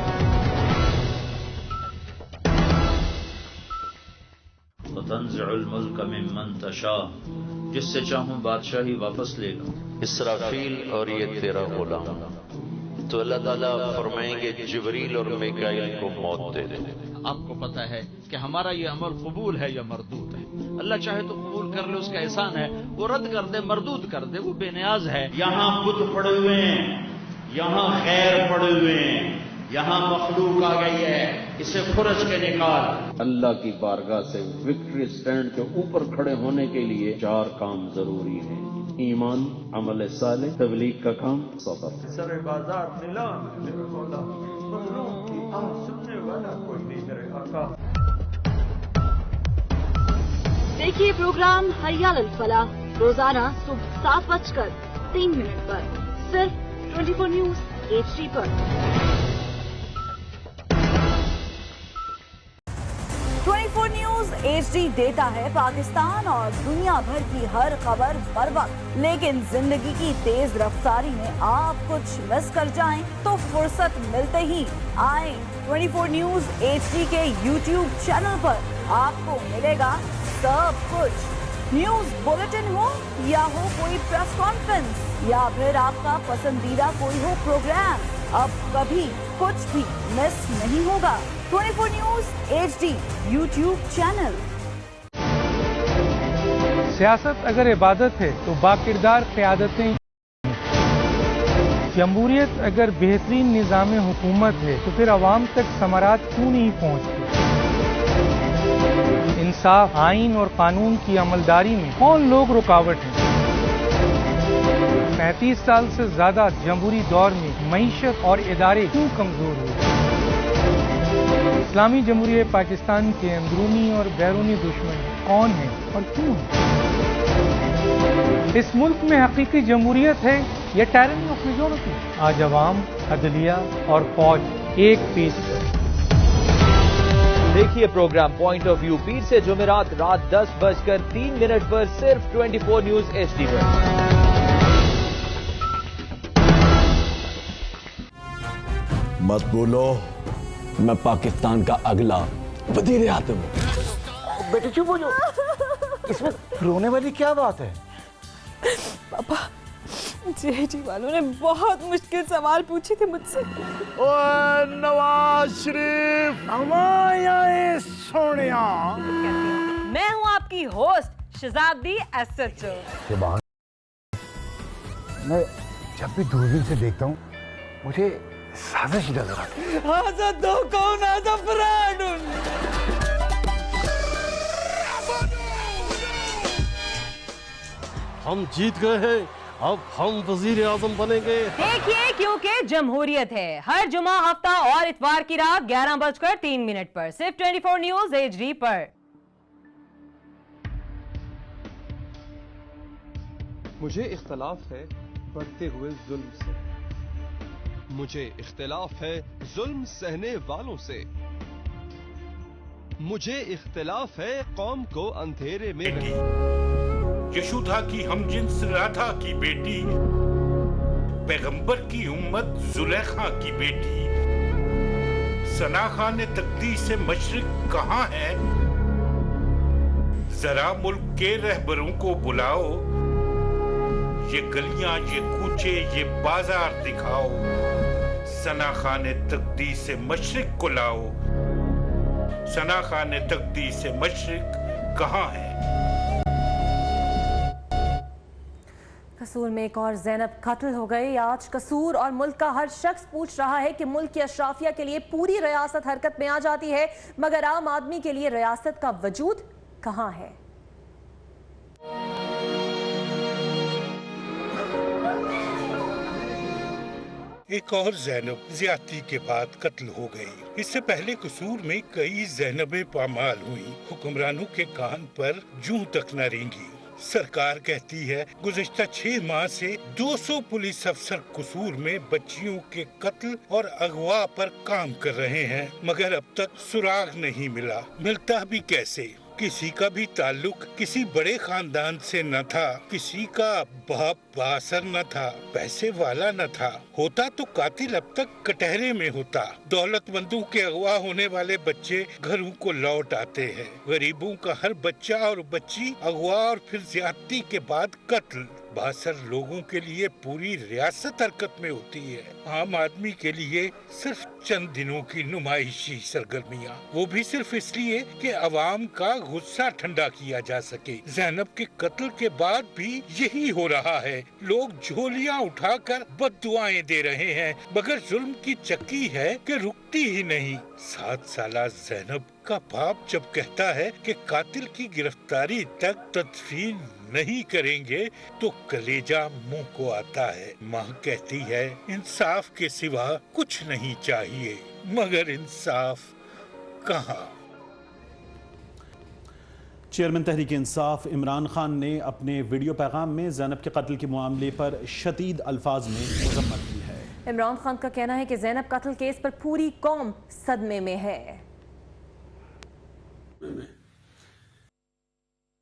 तंज़िउल मुल्क मिम्मन तशा, जिससे चाहूं बादशाही वापस ले लूं। इसराफील और ये तेरा गुलाम। तो अल्लाह ताला फरमाएंगे जिब्रील और मिकाईल को मौत दे दे। आपको पता है कि हमारा ये अमल कबूल है या मरदूद है। अल्लाह चाहे तो कबूल कर ले, उसका एहसान है। वो रद्द कर दे, मरदूद कर दे, वो बेनियाज है। यहाँ बुत पड़े हुए हैं, यहाँ खैर पड़े हुए हैं, यहाँ मखलूक आ गई है, इसे खुरच के निकाल। अल्लाह की बारगाह से विक्ट्री स्टैंड के ऊपर खड़े होने के लिए 4 काम जरूरी हैं: ईमान, अमल साले, तबलीग का काम, सब्र। सरे बाजार मिला मेरे मौला, मखलूक की आह सुनने वाला कोई नहीं मेरे आका। देखिए प्रोग्राम हरियाल अल फलाह रोजाना सुबह 7:03 पर सिर्फ 24 न्यूज HD पर। 24 न्यूज HD देता है पाकिस्तान और दुनिया भर की हर खबर बर वक्त, लेकिन जिंदगी की तेज रफ्तारी में आप कुछ मिस कर जाएं तो फुर्सत मिलते ही आए 24 न्यूज HD के YouTube चैनल पर। आपको मिलेगा सब कुछ। न्यूज बुलेटिन हो या हो कोई प्रेस कॉन्फ्रेंस या फिर आपका पसंदीदा कोई हो प्रोग्राम, अब कभी कुछ भी मिस नहीं होगा। 24 न्यूज HD YouTube चैनल। सियासत अगर इबादत है तो बाकिरदार क़यादतें, जमहूरियत अगर बेहतरीन निज़ाम हुकूमत है तो फिर अवाम तक समारात क्यों नहीं पहुँचती? इंसाफ, आइन और कानून की अमलदारी में कौन लोग रुकावट हैं? 35 साल से ज्यादा जमहूरी दौर में मईशत और इदारे क्यों कमजोर हुए? इस्लामी जमहूरियत पाकिस्तान के अंदरूनी और बैरूनी दुश्मन कौन हैं और क्यों हैं? इस मुल्क में हकीकी जमहूरियत है या टायरनी ऑफ मेजॉरिटी? आज अवाम, अदलिया और फौज एक पीस है। देखिए प्रोग्राम पॉइंट ऑफ व्यू पीर से जुमेरात रात 10:03 पर सिर्फ 24 न्यूज HD पर। मत बोलो, मैं पाकिस्तान का अगला वजीर आज़म हूं। बेटे चुप हो जाओ, इसमें रोने वाली क्या बात है? पापा जेठी वालों ने बहुत मुश्किल सवाल पूछे थे मुझसे। ओए नवाज शरीफ हमारे सोनिया। मैं हूँ आपकी होस्ट शहजादी SHO। मैं जब भी दूरबीन से देखता हूँ मुझे साजिश नजर आती है। هذا دوكون هذا فراد। हम जीत गए हैं, अब हम वजीर आजम बनेंगे। देखिए क्योंकि जमहूरियत है। हर जुमा, हफ्ता और इतवार की रात 11:03 पर सिर्फ 24 न्यूज HD पर। मुझे इख्तलाफ है बढ़ते हुए जुल्म से, मुझे इख्तलाफ है जुल्म सहने वालों से, मुझे इख्तलाफ है कौम को अंधेरे में यशोदा की हमजिन्स राधा की बेटी, पैगंबर की उम्मत जुलेखा की बेटी, सना खान तकदीर से मशरिक कहाँ है? जरा मुल्क के रहबरों को बुलाओ, ये गलियां, ये कूचे, ये बाजार दिखाओ, सना खान तकदीर से मशरिक को लाओ। सना खान तकदीर से मशरिक कहाँ है? कसूर में एक और ज़ैनब कत्ल हो गई। आज कसूर और मुल्क का हर शख्स पूछ रहा है कि मुल्क की अशराफिया के लिए पूरी रियासत हरकत में आ जाती है, मगर आम आदमी के लिए रियासत का वजूद कहाँ है? एक और ज़ैनब ज्यादती के बाद कत्ल हो गई। इससे पहले कसूर में कई ज़ैनबें पामाल हुई। हुक्मरानों के कान पर जूं तक न रेंगी। सरकार कहती है गुज़िश्ता 6 माह से 200 पुलिस अफसर कसूर में बच्चियों के कत्ल और अगवा पर काम कर रहे हैं, मगर अब तक सुराग नहीं मिला। मिलता भी कैसे? किसी का भी ताल्लुक किसी बड़े खानदान से न था, किसी का बाप बासर न था, पैसे वाला न था। होता तो कातिल अब तक कटहरे में होता। दौलतमंदों के अगवा होने वाले बच्चे घरों को लौट आते हैं। गरीबों का हर बच्चा और बच्ची अगवा और फिर ज्यादती के बाद कत्ल। बासर लोगों के लिए पूरी रियासत हरकत में होती है। आम आदमी के लिए सिर्फ चंद दिनों की नुमाइशी सरगर्मियां, वो भी सिर्फ इसलिए कि अवाम का गुस्सा ठंडा किया जा सके। ज़ैनब के कत्ल के बाद भी यही हो रहा है। लोग झोलियां उठाकर बद्दुआएं दे रहे हैं, मगर जुल्म की चक्की है कि रुकती ही नहीं। 7 साला ज़ैनब का बाप जब कहता है कि कातिल की गिरफ्तारी तक तदफीन नहीं करेंगे तो कलेजा मुंह को आता है। माँ कहती है इंसाफ के सिवा कुछ नहीं चाहिए, मगर इंसाफ कहाँ? चेयरमैन तहरीक इंसाफ इमरान खान ने अपने वीडियो पैगाम में ज़ैनब के कत्ल के मामले पर शदीद अल्फाज में मज़म्मत की है। इमरान खान का कहना है कि ज़ैनब कत्ल केस पर पूरी कौम सदमे में है।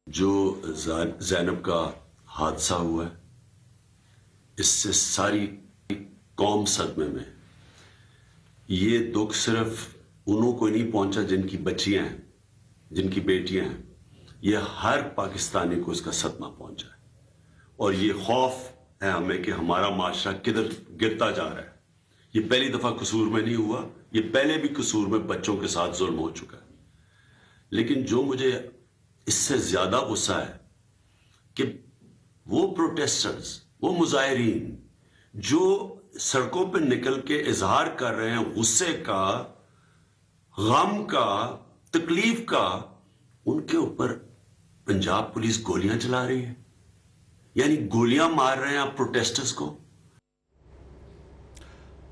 जो ज़ैनब का हादसा हुआ है, इससे सारी कौम सदमे में। ये दुख सिर्फ उन्हों को नहीं पहुंचा जिनकी बच्चियां हैं, जिनकी बेटियां हैं। ये हर पाकिस्तानी को इसका सदमा पहुंचा है, और ये खौफ है हमें कि हमारा माशरा किधर गिरता जा रहा है। ये पहली दफा कसूर में नहीं हुआ, ये पहले भी कसूर में बच्चों के साथ जुल्म हो चुका है। लेकिन जो मुझे इससे ज्यादा गुस्सा है कि वो प्रोटेस्टर्स, वो मुजाहिरीन जो सड़कों पर निकल के इजहार कर रहे हैं गुस्से का, गम का, तकलीफ का, उनके ऊपर पंजाब पुलिस गोलियां चला रही है, यानी गोलियां मार रहे हैं आप प्रोटेस्टर्स को।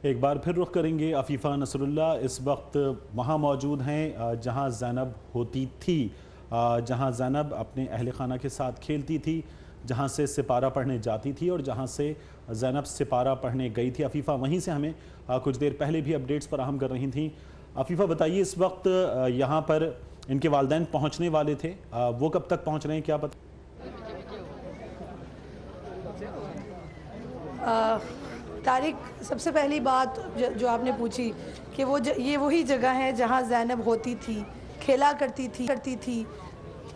एक बार फिर रुख करेंगे अफीफा नसरुल्लाह। इस वक्त वहाँ मौजूद हैं जहाँ ज़ैनब होती थी, जहाँ ज़ैनब अपने अहल खाना के साथ खेलती थी, जहाँ से सिपारा पढ़ने जाती थी और जहाँ से ज़ैनब सिपारा पढ़ने गई थी। अफीफ़ा वहीं से हमें कुछ देर पहले भी अपडेट्स फराहम कर रही थी। अफीफ़ा बताइए, इस वक्त यहाँ पर इनके वालिदैन पहुँचने वाले थे, वो कब तक पहुँच रहे हैं, क्या पता? तारिक, सबसे पहली बात जो आपने पूछी कि ये वही जगह है जहाँ ज़ैनब होती थी, खेला करती थी,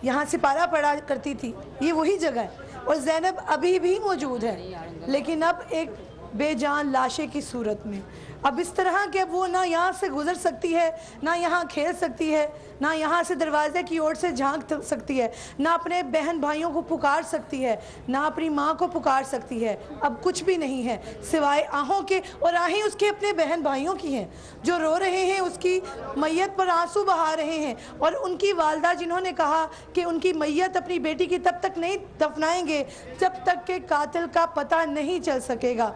यहाँ सिपारा पढ़ा करती थी, ये वही जगह है। और ज़ैनब अभी भी मौजूद है, लेकिन अब एक बेजान लाशे की सूरत में। अब इस तरह के वो ना यहाँ से गुजर सकती है, ना यहाँ खेल सकती है, ना यहाँ से दरवाजे की ओर से झांक सकती है, ना अपने बहन भाइयों को पुकार सकती है, ना अपनी माँ को पुकार सकती है। अब कुछ भी नहीं है सिवाय आहों के, और आहें उसके अपने बहन भाइयों की हैं जो रो रहे हैं, उसकी मैयत पर आंसू बहा रहे हैं। और उनकी वालदा जिन्होंने कहा कि उनकी मैयत अपनी बेटी की तब तक नहीं दफनाएंगे जब तक कि कातिल का पता नहीं चल सकेगा।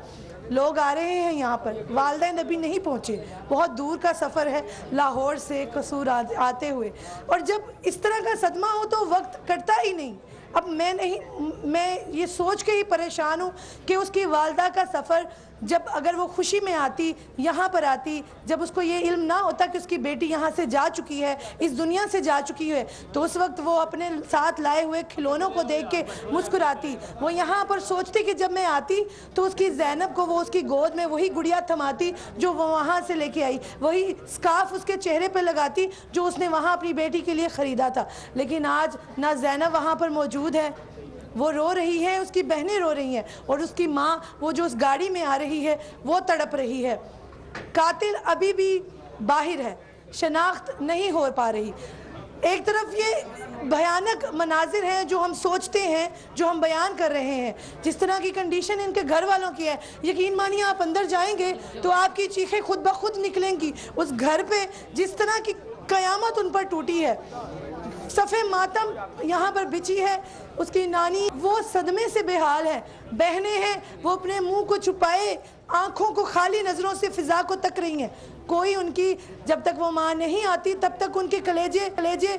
लोग आ रहे हैं यहाँ पर, वालिदैन अभी नहीं पहुँचे, बहुत दूर का सफ़र है लाहौर से कसूर आते हुए। और जब इस तरह का सदमा हो तो वक्त कटता ही नहीं। अब मैं ये सोच के ही परेशान हूँ कि उसकी वालदा का सफ़र, जब अगर वो खुशी में आती, यहाँ पर आती, जब उसको ये इल्म ना होता कि उसकी बेटी यहाँ से जा चुकी है, इस दुनिया से जा चुकी है, तो उस वक्त वो अपने साथ लाए हुए खिलौनों को देख के मुस्कुराती। वो यहाँ पर सोचती कि जब मैं आती तो उसकी ज़ैनब को वो उसकी गोद में वही गुड़िया थमाती जो वो वहाँ से लेके आई, वही स्कार्फ उसके चेहरे पर लगाती जो उसने वहाँ अपनी बेटी के लिए ख़रीदा था। लेकिन आज ना ज़ैनब वहाँ पर मौजूद है, वो रो रही है, उसकी बहनें रो रही हैं, और उसकी माँ वो जो उस गाड़ी में आ रही है वो तड़प रही है। कातिल अभी भी बाहर है, शनाख्त नहीं हो पा रही। एक तरफ ये भयानक मनाजिर हैं जो हम सोचते हैं, जो हम बयान कर रहे हैं, जिस तरह की कंडीशन इनके घर वालों की है, यकीन मानिए आप अंदर जाएंगे तो आपकी चीखें खुद ब खुद निकलेंगी। उस घर पे जिस तरह की कयामत उन पर टूटी है, सफ़े मातम यहाँ पर बिछी है, उसकी नानी वो सदमे से बेहाल है, बहनें हैं वो अपने मुंह को छुपाए आंखों को खाली नज़रों से फिजा को तक रही हैं। कोई उनकी, जब तक वो माँ नहीं आती तब तक उनके कलेजे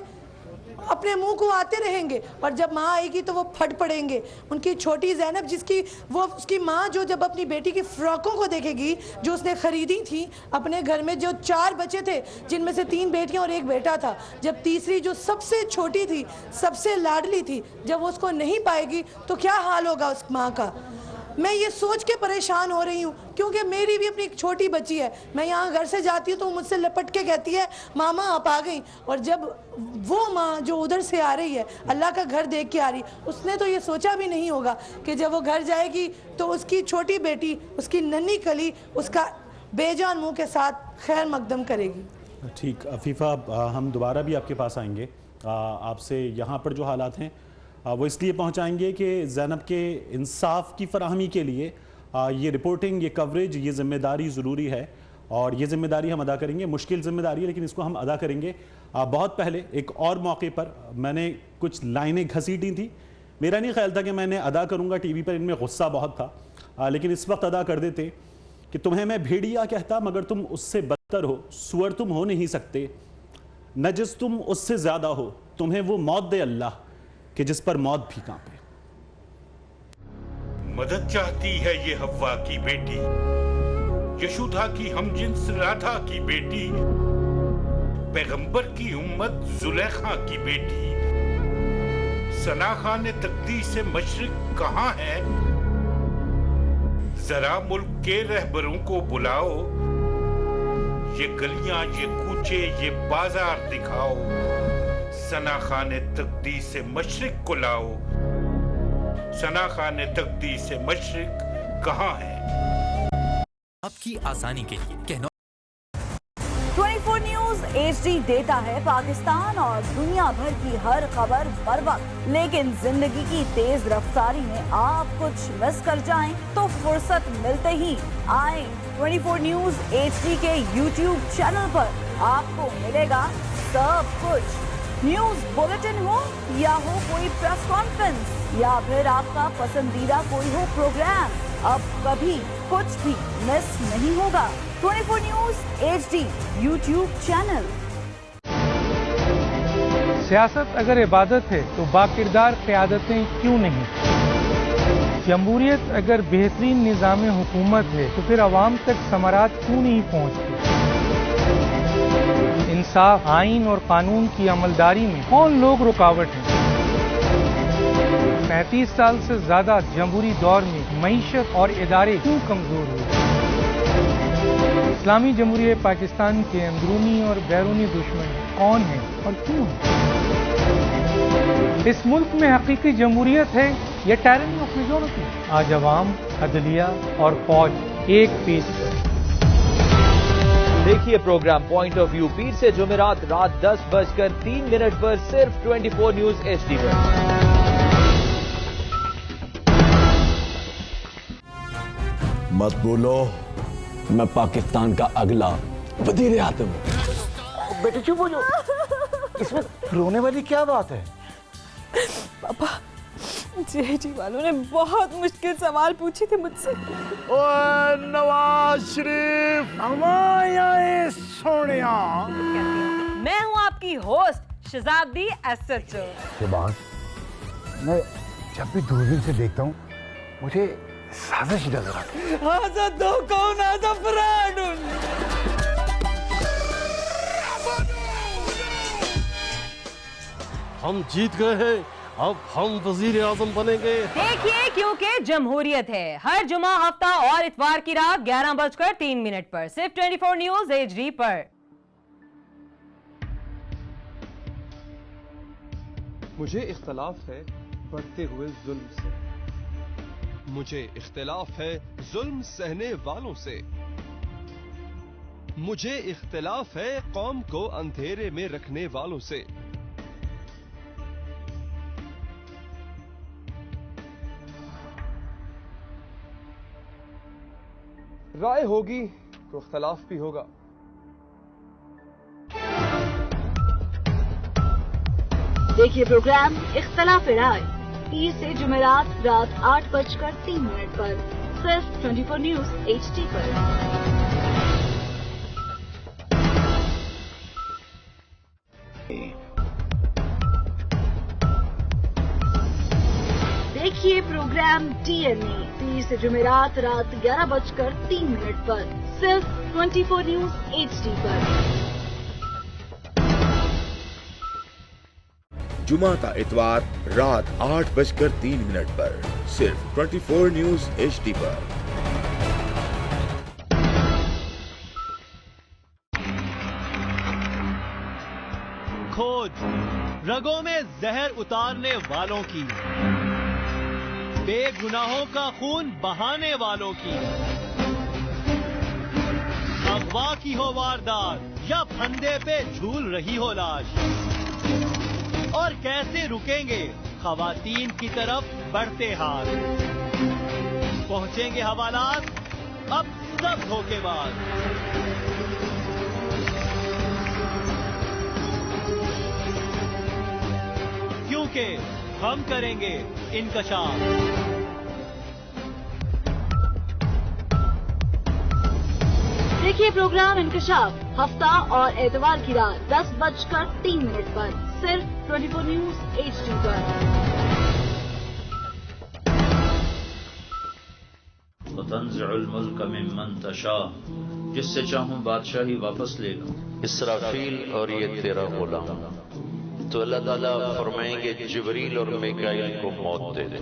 अपने मुंह को आते रहेंगे, और जब माँ आएगी तो वो फट पड़ेंगे। उनकी छोटी ज़ैनब, जिसकी वो उसकी माँ जो जब अपनी बेटी की फ़्रॉकों को देखेगी जो उसने ख़रीदी थी अपने घर में, जो 4 बच्चे थे जिनमें से 3 बेटियां और 1 बेटा था, जब तीसरी जो सबसे छोटी थी, सबसे लाडली थी, जब वो उसको नहीं पाएगी तो क्या हाल होगा उस माँ का। मैं ये सोच के परेशान हो रही हूँ क्योंकि मेरी भी अपनी एक छोटी बच्ची है। मैं यहाँ घर से जाती हूँ तो मुझसे लपट के कहती है मामा आप आ गई, और जब वो माँ जो उधर से आ रही है, अल्लाह का घर देख के आ रही, उसने तो ये सोचा भी नहीं होगा कि जब वो घर जाएगी तो उसकी छोटी बेटी, उसकी नन्ही कली उसका बेजान मुँह के साथ खैर मकदम करेगी। ठीक अफीफ़ा, हम दोबारा भी आपके पास आएंगे, आपसे यहाँ पर जो हालात हैं वो इसलिए पहुंचाएंगे कि ज़ैनब के इंसाफ की फराहमी के लिए ये रिपोर्टिंग, ये कवरेज, ये ज़िम्मेदारी ज़रूरी है, और ये ज़िम्मेदारी हम अदा करेंगे। मुश्किल ज़िम्मेदारी है लेकिन इसको हम अदा करेंगे। बहुत पहले एक और मौके पर मैंने कुछ लाइनें घसीटी थी, मेरा नहीं ख्याल था कि मैंने अदा करूँगा, टीवी पर इनमें गुस्सा बहुत था, लेकिन इस वक्त अदा कर देते कि तुम्हें मैं भेड़िया कहता मगर तुम उससे बदतर हो, सुअर तुम हो नहीं सकते, नजस तुम उससे ज़्यादा हो, तुम्हें वो मौत दे अल्लाह कि जिस पर मौत भी कांपे। मदद चाहती है ये हव्वा की बेटी, यशोदा की हमजिन्स राधा की बेटी, पैगंबर की उम्मत जुलेखा की बेटी। सना खान तकदीर से मशरिक कहाँ है? जरा मुल्क के रहबरों को बुलाओ, ये गलियां, ये कूचे, ये बाजार दिखाओ। सना खान तकदीर से मशरिक को लाओ, सना खान तकदीर से मशरिक कहाँ है? आपकी आसानी के लिए कहना 24 न्यूज HD देता है पाकिस्तान और दुनिया भर की हर खबर बर वक्त, लेकिन जिंदगी की तेज रफ्तारी में आप कुछ मिस कर जाएं तो फुर्सत मिलते ही आए 24 न्यूज HD के YouTube चैनल पर, आपको मिलेगा सब कुछ। न्यूज बुलेटिन हो या हो कोई प्रेस कॉन्फ्रेंस या फिर आपका पसंदीदा कोई हो प्रोग्राम, अब कभी कुछ भी मिस नहीं होगा। 24 न्यूज HD YouTube चैनल। सियासत अगर इबादत है तो बाकिरदार क़यादतें क्यों नहीं? जमहूरियत अगर बेहतरीन निज़ाम हुकूमत है तो फिर अवाम तक समारात क्यों नहीं पहुँचती? इंसाफ, आइन और कानून की अमलदारी में कौन लोग रुकावट हैं? 35 साल से ज्यादा जमहूरी दौर में मईशत और इदारे क्यों कमजोर हुए? इस्लामी जमहूरियत पाकिस्तान के अंदरूनी और बैरूनी दुश्मन कौन हैं और क्यों हैं? इस मुल्क में हकीकी जमहूरियत है یہ ٹائرنی آف میجورٹی. آج عوام، عدلیہ اور فوج ایک پیج پر. دیکھیے پروگرام پوائنٹ آف ویو پیر سے جمعرات رات 10:03 پر صرف 24 نیوز HD پر. مت بولو میں پاکستان کا اگلا وزیر اعظم ہوں. بیٹے چپ ہو جاؤ. اس میں رونے والی کیا بات ہے؟ پاپا جی والوں نے بہت مشکل سوال پوچھے تھے مجھ سے. اوے نواز شریف ہمارے سونیا. میں ہوں آپ کی ہوسٹ شہزادی SHO. شہباز، میں جب بھی دوربین سے دیکھتا ہوں مجھے سازش نظر آتی ہے. ہم جیت گئے ہیں، اب ہم وزیر اعظم بنیں گے. دیکھیے کیونکہ جمہوریت ہے. ہر جمعہ، ہفتہ اور اتوار کی رات 11:03 پر صرف 24 نیوز HD پر. مجھے اختلاف ہے بڑھتے ہوئے ظلم سے. مجھے اختلاف ہے ظلم سہنے والوں سے. مجھے اختلاف ہے قوم کو اندھیرے میں رکھنے والوں سے. رائے ہوگی تو اختلاف بھی ہوگا. دیکھیے پروگرام اختلاف رائے پیر سے جمعرات رات 8:03 پر صرف 24 نیوز HD پر. دیکھیے پروگرام DNA پیر سے جمعرات رات 11:03 پر صرف 24 نیوز HD پر. جمعہ تا اتوار رات 8:03 پر صرف 24 نیوز HD پر. کھوج رگوں میں زہر اتارنے والوں کی، بے گناہوں کا خون بہانے والوں کی. اغوا کی ہو واردات یا پھندے پہ جھول رہی ہو لاش، اور کیسے رکیں گے خواتین کی طرف بڑھتے ہاتھ. پہنچیں گے حوالات اب سب دھوکے باز. کیونکہ ہم کریں گے انکشاف. دیکھیے پروگرام انکشاف ہفتہ اور اتوار کی رات 10:03 پر صرف 24 نیوز HD پر. وتنزع الملک ممن تشاء، جس سے چاہوں بادشاہی واپس لے لوں. اسرافیل اور یہ تیرا غلام. تو اللہ تعالیٰ فرمائیں گے جبریل اور میکائیل کو موت دے دے.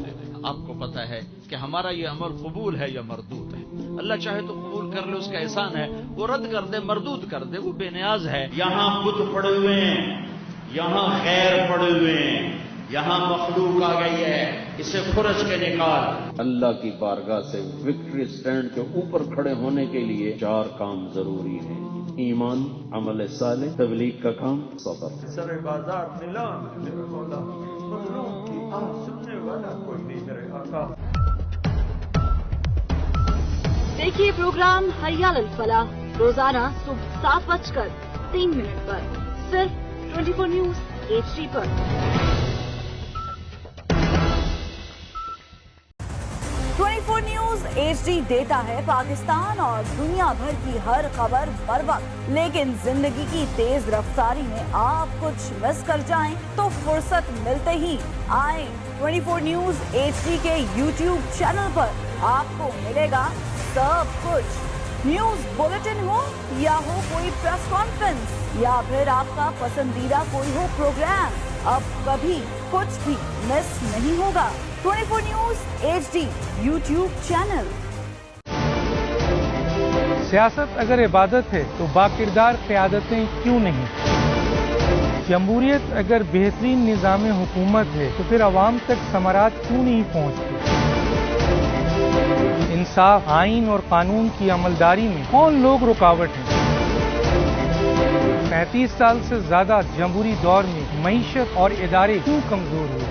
آپ کو پتہ ہے کہ ہمارا یہ عمل قبول ہے یا مردود ہے. اللہ چاہے تو قبول کر لے، اس کا احسان ہے. وہ رد کر دے، مردود کر دے، وہ بے نیاز ہے. یہاں بت پڑے ہوئے ہیں، یہاں خیر پڑے ہوئے ہیں، یہاں مخلوق آ گئی ہے، اسے فرج کے نکال. اللہ کی بارگاہ سے وکٹری سٹینڈ کے اوپر کھڑے ہونے کے لیے 4 کام ضروری ہیں: ایمان، عمل صالح، تبلیغ کا کام، صبر. سر بازار نیلام ہے میرے مولا، مظلوم کی آہ سننے والا کوئی نہیں میرے آقا. دیکھیے پروگرام حیال الفلاح روزانہ صبح 7:03 پر صرف 24 نیوز HD پر. نیوز HD دیتا ہے پاکستان اور دنیا بھر کی ہر خبر بر وقت، لیکن زندگی کی تیز رفتاری میں آپ کچھ مس کر جائیں تو فرصت ملتے ہی آئیں 24 نیوز HD کے YouTube چینل پر. آپ کو ملے گا سب کچھ. نیوز بلیٹن ہو یا ہو کوئی پریس کانفرنس یا پھر آپ کا پسندیدہ کوئی ہو پروگرام، اب کبھی کچھ بھی مس نہیں ہوگا. 24 نیوز HD YouTube چینل. سیاست اگر عبادت ہے تو باکردار قیادتیں کیوں نہیں؟ जमहूरियत अगर बेहतरीन निज़ाम हुकूमत है तो फिर आवाम तक समारात क्यों नहीं पहुँचती? इंसाफ, आइन और कानून की अमलदारी में कौन लोग रुकावट हैं? 35 साल से ज्यादा जमहूरी दौर में मईशत और इदारे क्यों कमजोर हुए?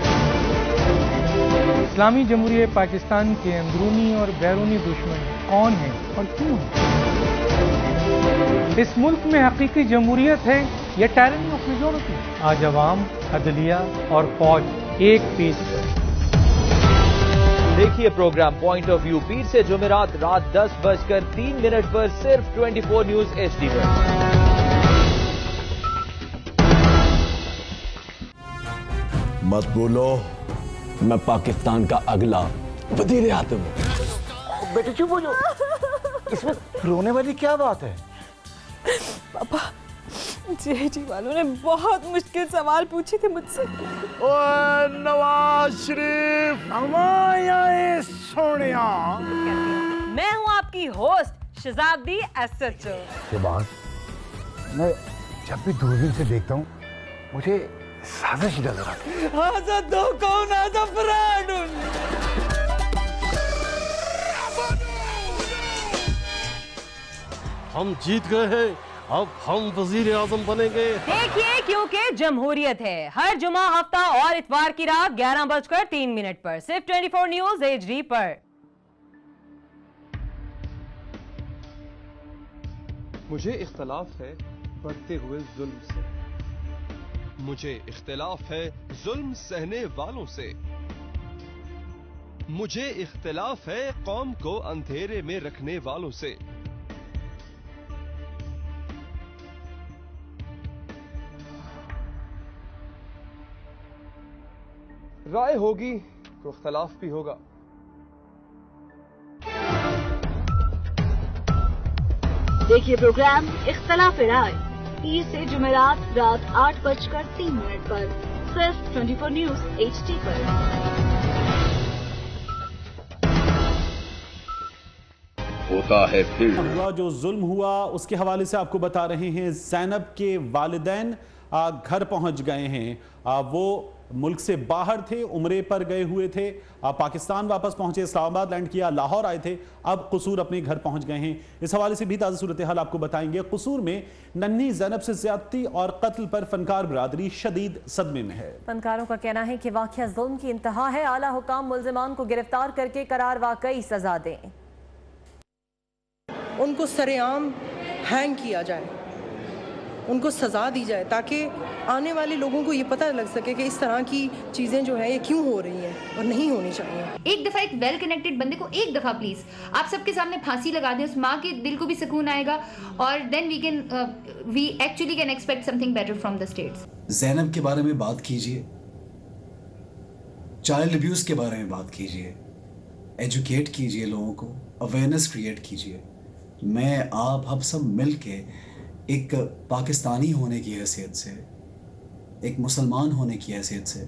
इस्लामी जमहूरियत पाकिस्तान के अंदरूनी और बैरूनी दुश्मन कौन हैं और क्यों हैं? इस मुल्क में हकीकी जमहूरियत है या टायरनी ऑफ मेजॉरिटी? आज अवाम, अदलिया और फौज एक पेज पर। देखिए प्रोग्राम पॉइंट ऑफ व्यू पीर से जुमेरात रात 10:03 पर सिर्फ 24 न्यूज HD पर। मत बोलो मैं पाकिस्तान का अगला वजीर आज़म हूं। बेटे चुप हो जाओ, इसमें रोने वाली क्या बात है? पापा, जेडी वालों ने बहुत मुश्किल सवाल पूछे थे मुझसे। ओए नवाज शरीफ, हमारे सोनिया। मैं हूँ आपकी होस्ट शहजादी SHO। शहबाज, मैं जब भी दूरबीन से देखता हूँ मुझे साजिश नजर आती है। हम जीत गए हैं, अब हम वजीर आजम बनेंगे। देखिए, क्योंकि जमहूरियत है। हर जुमा, हफ्ता और इतवार की रात 11:03 पर सिर्फ 24 न्यूज HD पर। मुझे इख्तलाफ है बढ़ते हुए जुल्म से, मुझे इख्तलाफ है जुल्म सहने वालों से, मुझे इख्तलाफ है कौम को अंधेरे में रखने वालों से। राय होगी तो इख्तलाफ भी होगा। देखिए प्रोग्राम इख्तलाफ राय पीर से जुमेरात रात 8:03 पर सिर्फ 24 न्यूज HD पर। होता है फिर हुआ जो जुल्म हुआ उसके हवाले से आपको बता रहे हैं। ज़ैनब के वालिदैन घर पहुंच गए हैं। वो मुल्क से बाहर थे, उम्रे पर गए हुए थे, पाकिस्तान वापस पहुंचे, इस्लामाबाद लैंड किया, लाहौर आए थे, अब कसूर अपने घर पहुंच गए हैं। इस हवाले से भी ताज़ा सूरत हाल आपको बताएंगे। कसूर में नन्ही ज़ैनब से ज़्यादती और कत्ल पर फनकार बिरादरी शदीद सदमे में है। फनकारों का कहना है कि वाक़या जुल्म की इंतहा है। आला हुकाम मुल्ज़िमान को गिरफ्तार करके करार वाकई सजा दें। उनको सरेआम हैंग किया जाए, उनको सज़ा दी जाए, ताकि आने वाले लोगों को ये पता लग सके कि इस तरह की चीज़ें जो हैं ये क्यों हो रही हैं और नहीं होनी चाहिए। एक दफ़ा एक वेल कनेक्टेड बंदे को एक दफ़ा प्लीज़ आप सबके सामने फांसी लगा दें, उस माँ के दिल को भी सुकून आएगा और then we actually can expect something better from the States. Zainab के बारे में बात कीजिए, चाइल्ड अब्यूज़ के बारे में बात कीजिए, एजुकेट कीजिए, लोगों को अवेयरनेस क्रिएट कीजिए। मैं आप हम सब मिल के एक पाकिस्तानी होने की हैसियत से, एक मुसलमान होने की हैसियत से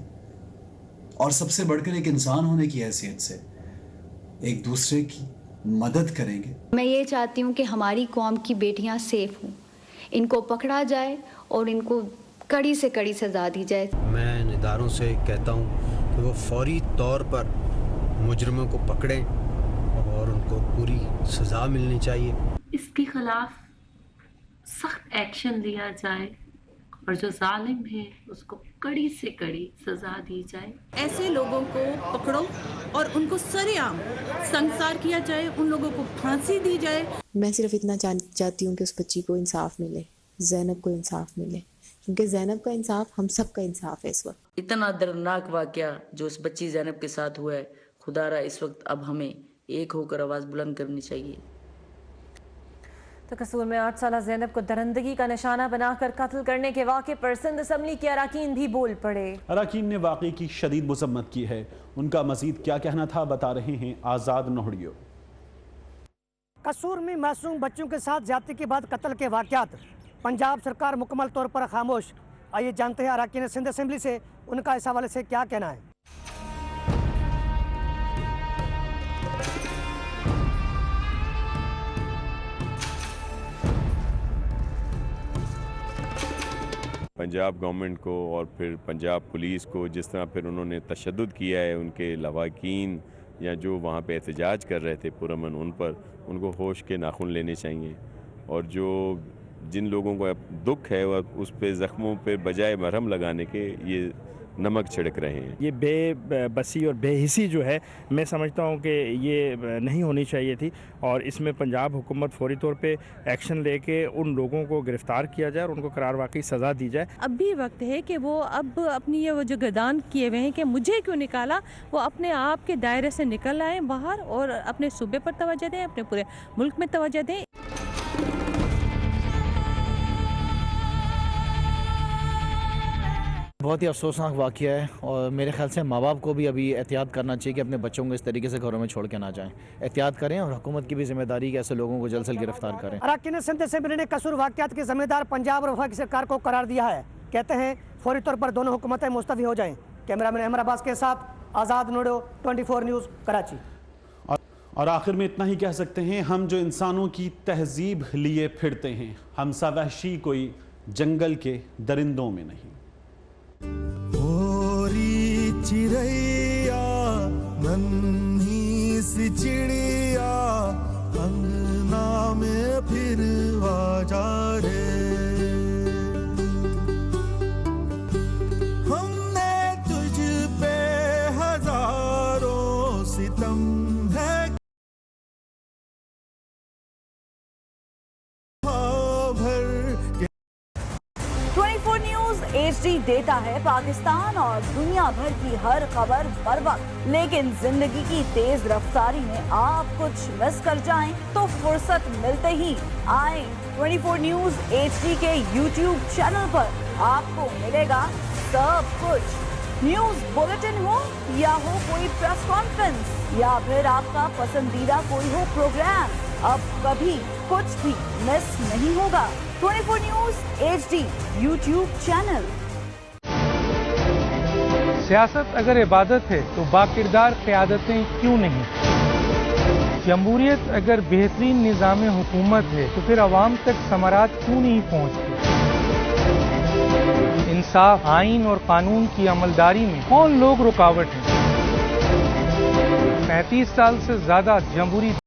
और सबसे बढ़कर एक इंसान होने की हैसियत से एक दूसरे की मदद करेंगे। मैं ये चाहती हूँ कि हमारी कौम की बेटियाँ सेफ हों, इनको पकड़ा जाए और इनको कड़ी से कड़ी सजा दी जाए। मैं इन इदारों से कहता हूँ कि वो फौरी तौर पर मुजरिमों को पकड़ें और उनको पूरी सज़ा मिलनी चाहिए। इसके खिलाफ सख्त एक्शन लिया जाए और जो जालिम है उसको कड़ी से कड़ी सजा दी जाए। ऐसे लोगों को पकड़ो और उनको सरेआम संसार किया जाए, उन लोगों को फांसी दी जाए। मैं सिर्फ इतना चाहती हूँ कि उस बच्ची को इंसाफ मिले, ज़ैनब को इंसाफ मिले, क्योंकि ज़ैनब का इंसाफ हम सब का इंसाफ है। इस वक्त इतना दर्दनाक वाकया जो उस बच्ची ज़ैनब के साथ हुआ है, खुदारा इस वक्त अब हमें एक होकर आवाज़ बुलंद करनी चाहिए। तो कसूर में 8 साल ज़ैनब को दरिंदगी का निशाना बनाकर कत्ल करने के वाक़े पर सिंध असम्बली के अरकान भी बोल पड़े। अरकान ने वाक़े की शदीद मज़म्मत की है। उनका मज़ीद क्या कहना था बता रहे हैं आज़ाद नोहड़ियो। कसूर में मासूम बच्चों के साथ ज्यादती के बाद कत्ल के वाक़यात, पंजाब सरकार मुकम्मल तौर पर खामोश। आइए जानते हैं अरकान सिंध असम्बली से उनका इस हवाले से क्या कहना है। पंजाब गवर्नमेंट को और फिर पंजाब पुलिस को, जिस तरह फिर उन्होंने तशद्दुद किया है उनके लवाकिन या जो वहाँ पे एहतजाज कर रहे थे पुरअमन, उन पर उनको होश के नाखून लेने चाहिए। और जो जिन लोगों को अब दुख है और उस पे ज़ख्मों पे बजाय मरहम लगाने के ये नमक छिड़क रहे हैं। ये बेबसी और बेहिसी जो है, मैं समझता हूँ कि ये नहीं होनी चाहिए थी और इसमें पंजाब हुकूमत फौरी तौर पे एक्शन लेके उन लोगों को गिरफ़्तार किया जाए और उनको करार वाकई सज़ा दी जाए। अब भी वक्त है कि वो अब अपनी ये वो जो गर्दान किए हुए हैं कि मुझे क्यों निकाला, वो अपने आप के दायरे से निकल आए बाहर और अपने सूबे पर तवज्जो दें, अपने पूरे मुल्क में तवज्जो दें। बहुत ही अफसोसनाक वाक़या है और मेरे ख्याल से माँ बाप को भी अभी एहतियात करना चाहिए कि अपने बच्चों को इस तरीके से घरों में छोड़ के ना जाएं। एहतियात करें और हुकूमत की भी जिम्मेदारी कि ऐसे लोगों को जल्द से जल्द गिरफ्तार करें। अरकान सिंध असेंबली ने कसूर वाक़यात के ज़िम्मेदार पंजाब और वफाकी सरकार को करार दिया है। कहते हैं फौरी तौर पर दोनों हुकूमतें मुस्तफ़ी हो जाएं। कैमरामैन अहमद अब्बास के साथ आज़ाद नोडो, 24 न्यूज़, कराची। और आखिर में इतना ही कह सकते हैं, हम जो इंसानों की तहजीब लिए फिरते हैं, हम सा वहशी कोई जंगल के दरिंदों में नहीं। चिड़ैया नन्ही सी चिड़िया अंगना में फिर आ जा रे, हमने तुझ पे हजारों सितम है भर के। 24 न्यूज़ HD देता है पाकिस्तान और दुनिया भर की हर खबर बर वक्त, लेकिन जिंदगी की तेज रफ्तारी में आप कुछ मिस कर जाएं तो फुर्सत मिलते ही आए 24 न्यूज़ HD के YouTube चैनल पर। आपको मिलेगा सब कुछ, न्यूज़ बुलेटिन हो या हो कोई प्रेस कॉन्फ्रेंस या फिर आपका पसंदीदा कोई हो प्रोग्राम, अब कभी कुछ भी मिस नहीं होगा। 24 न्यूज़ HD YouTube चैनल। सियासत अगर इबादत है तो बाकिरदार क़यादतें क्यों नहीं? जमहूरियत अगर बेहतरीन निज़ाम हुकूमत है तो फिर अवाम तक समारात क्यों नहीं पहुँचती? इंसाफ, आइन और कानून की अमलदारी में कौन लोग रुकावट हैं? 35 साल से ज़्यादा जमहूरी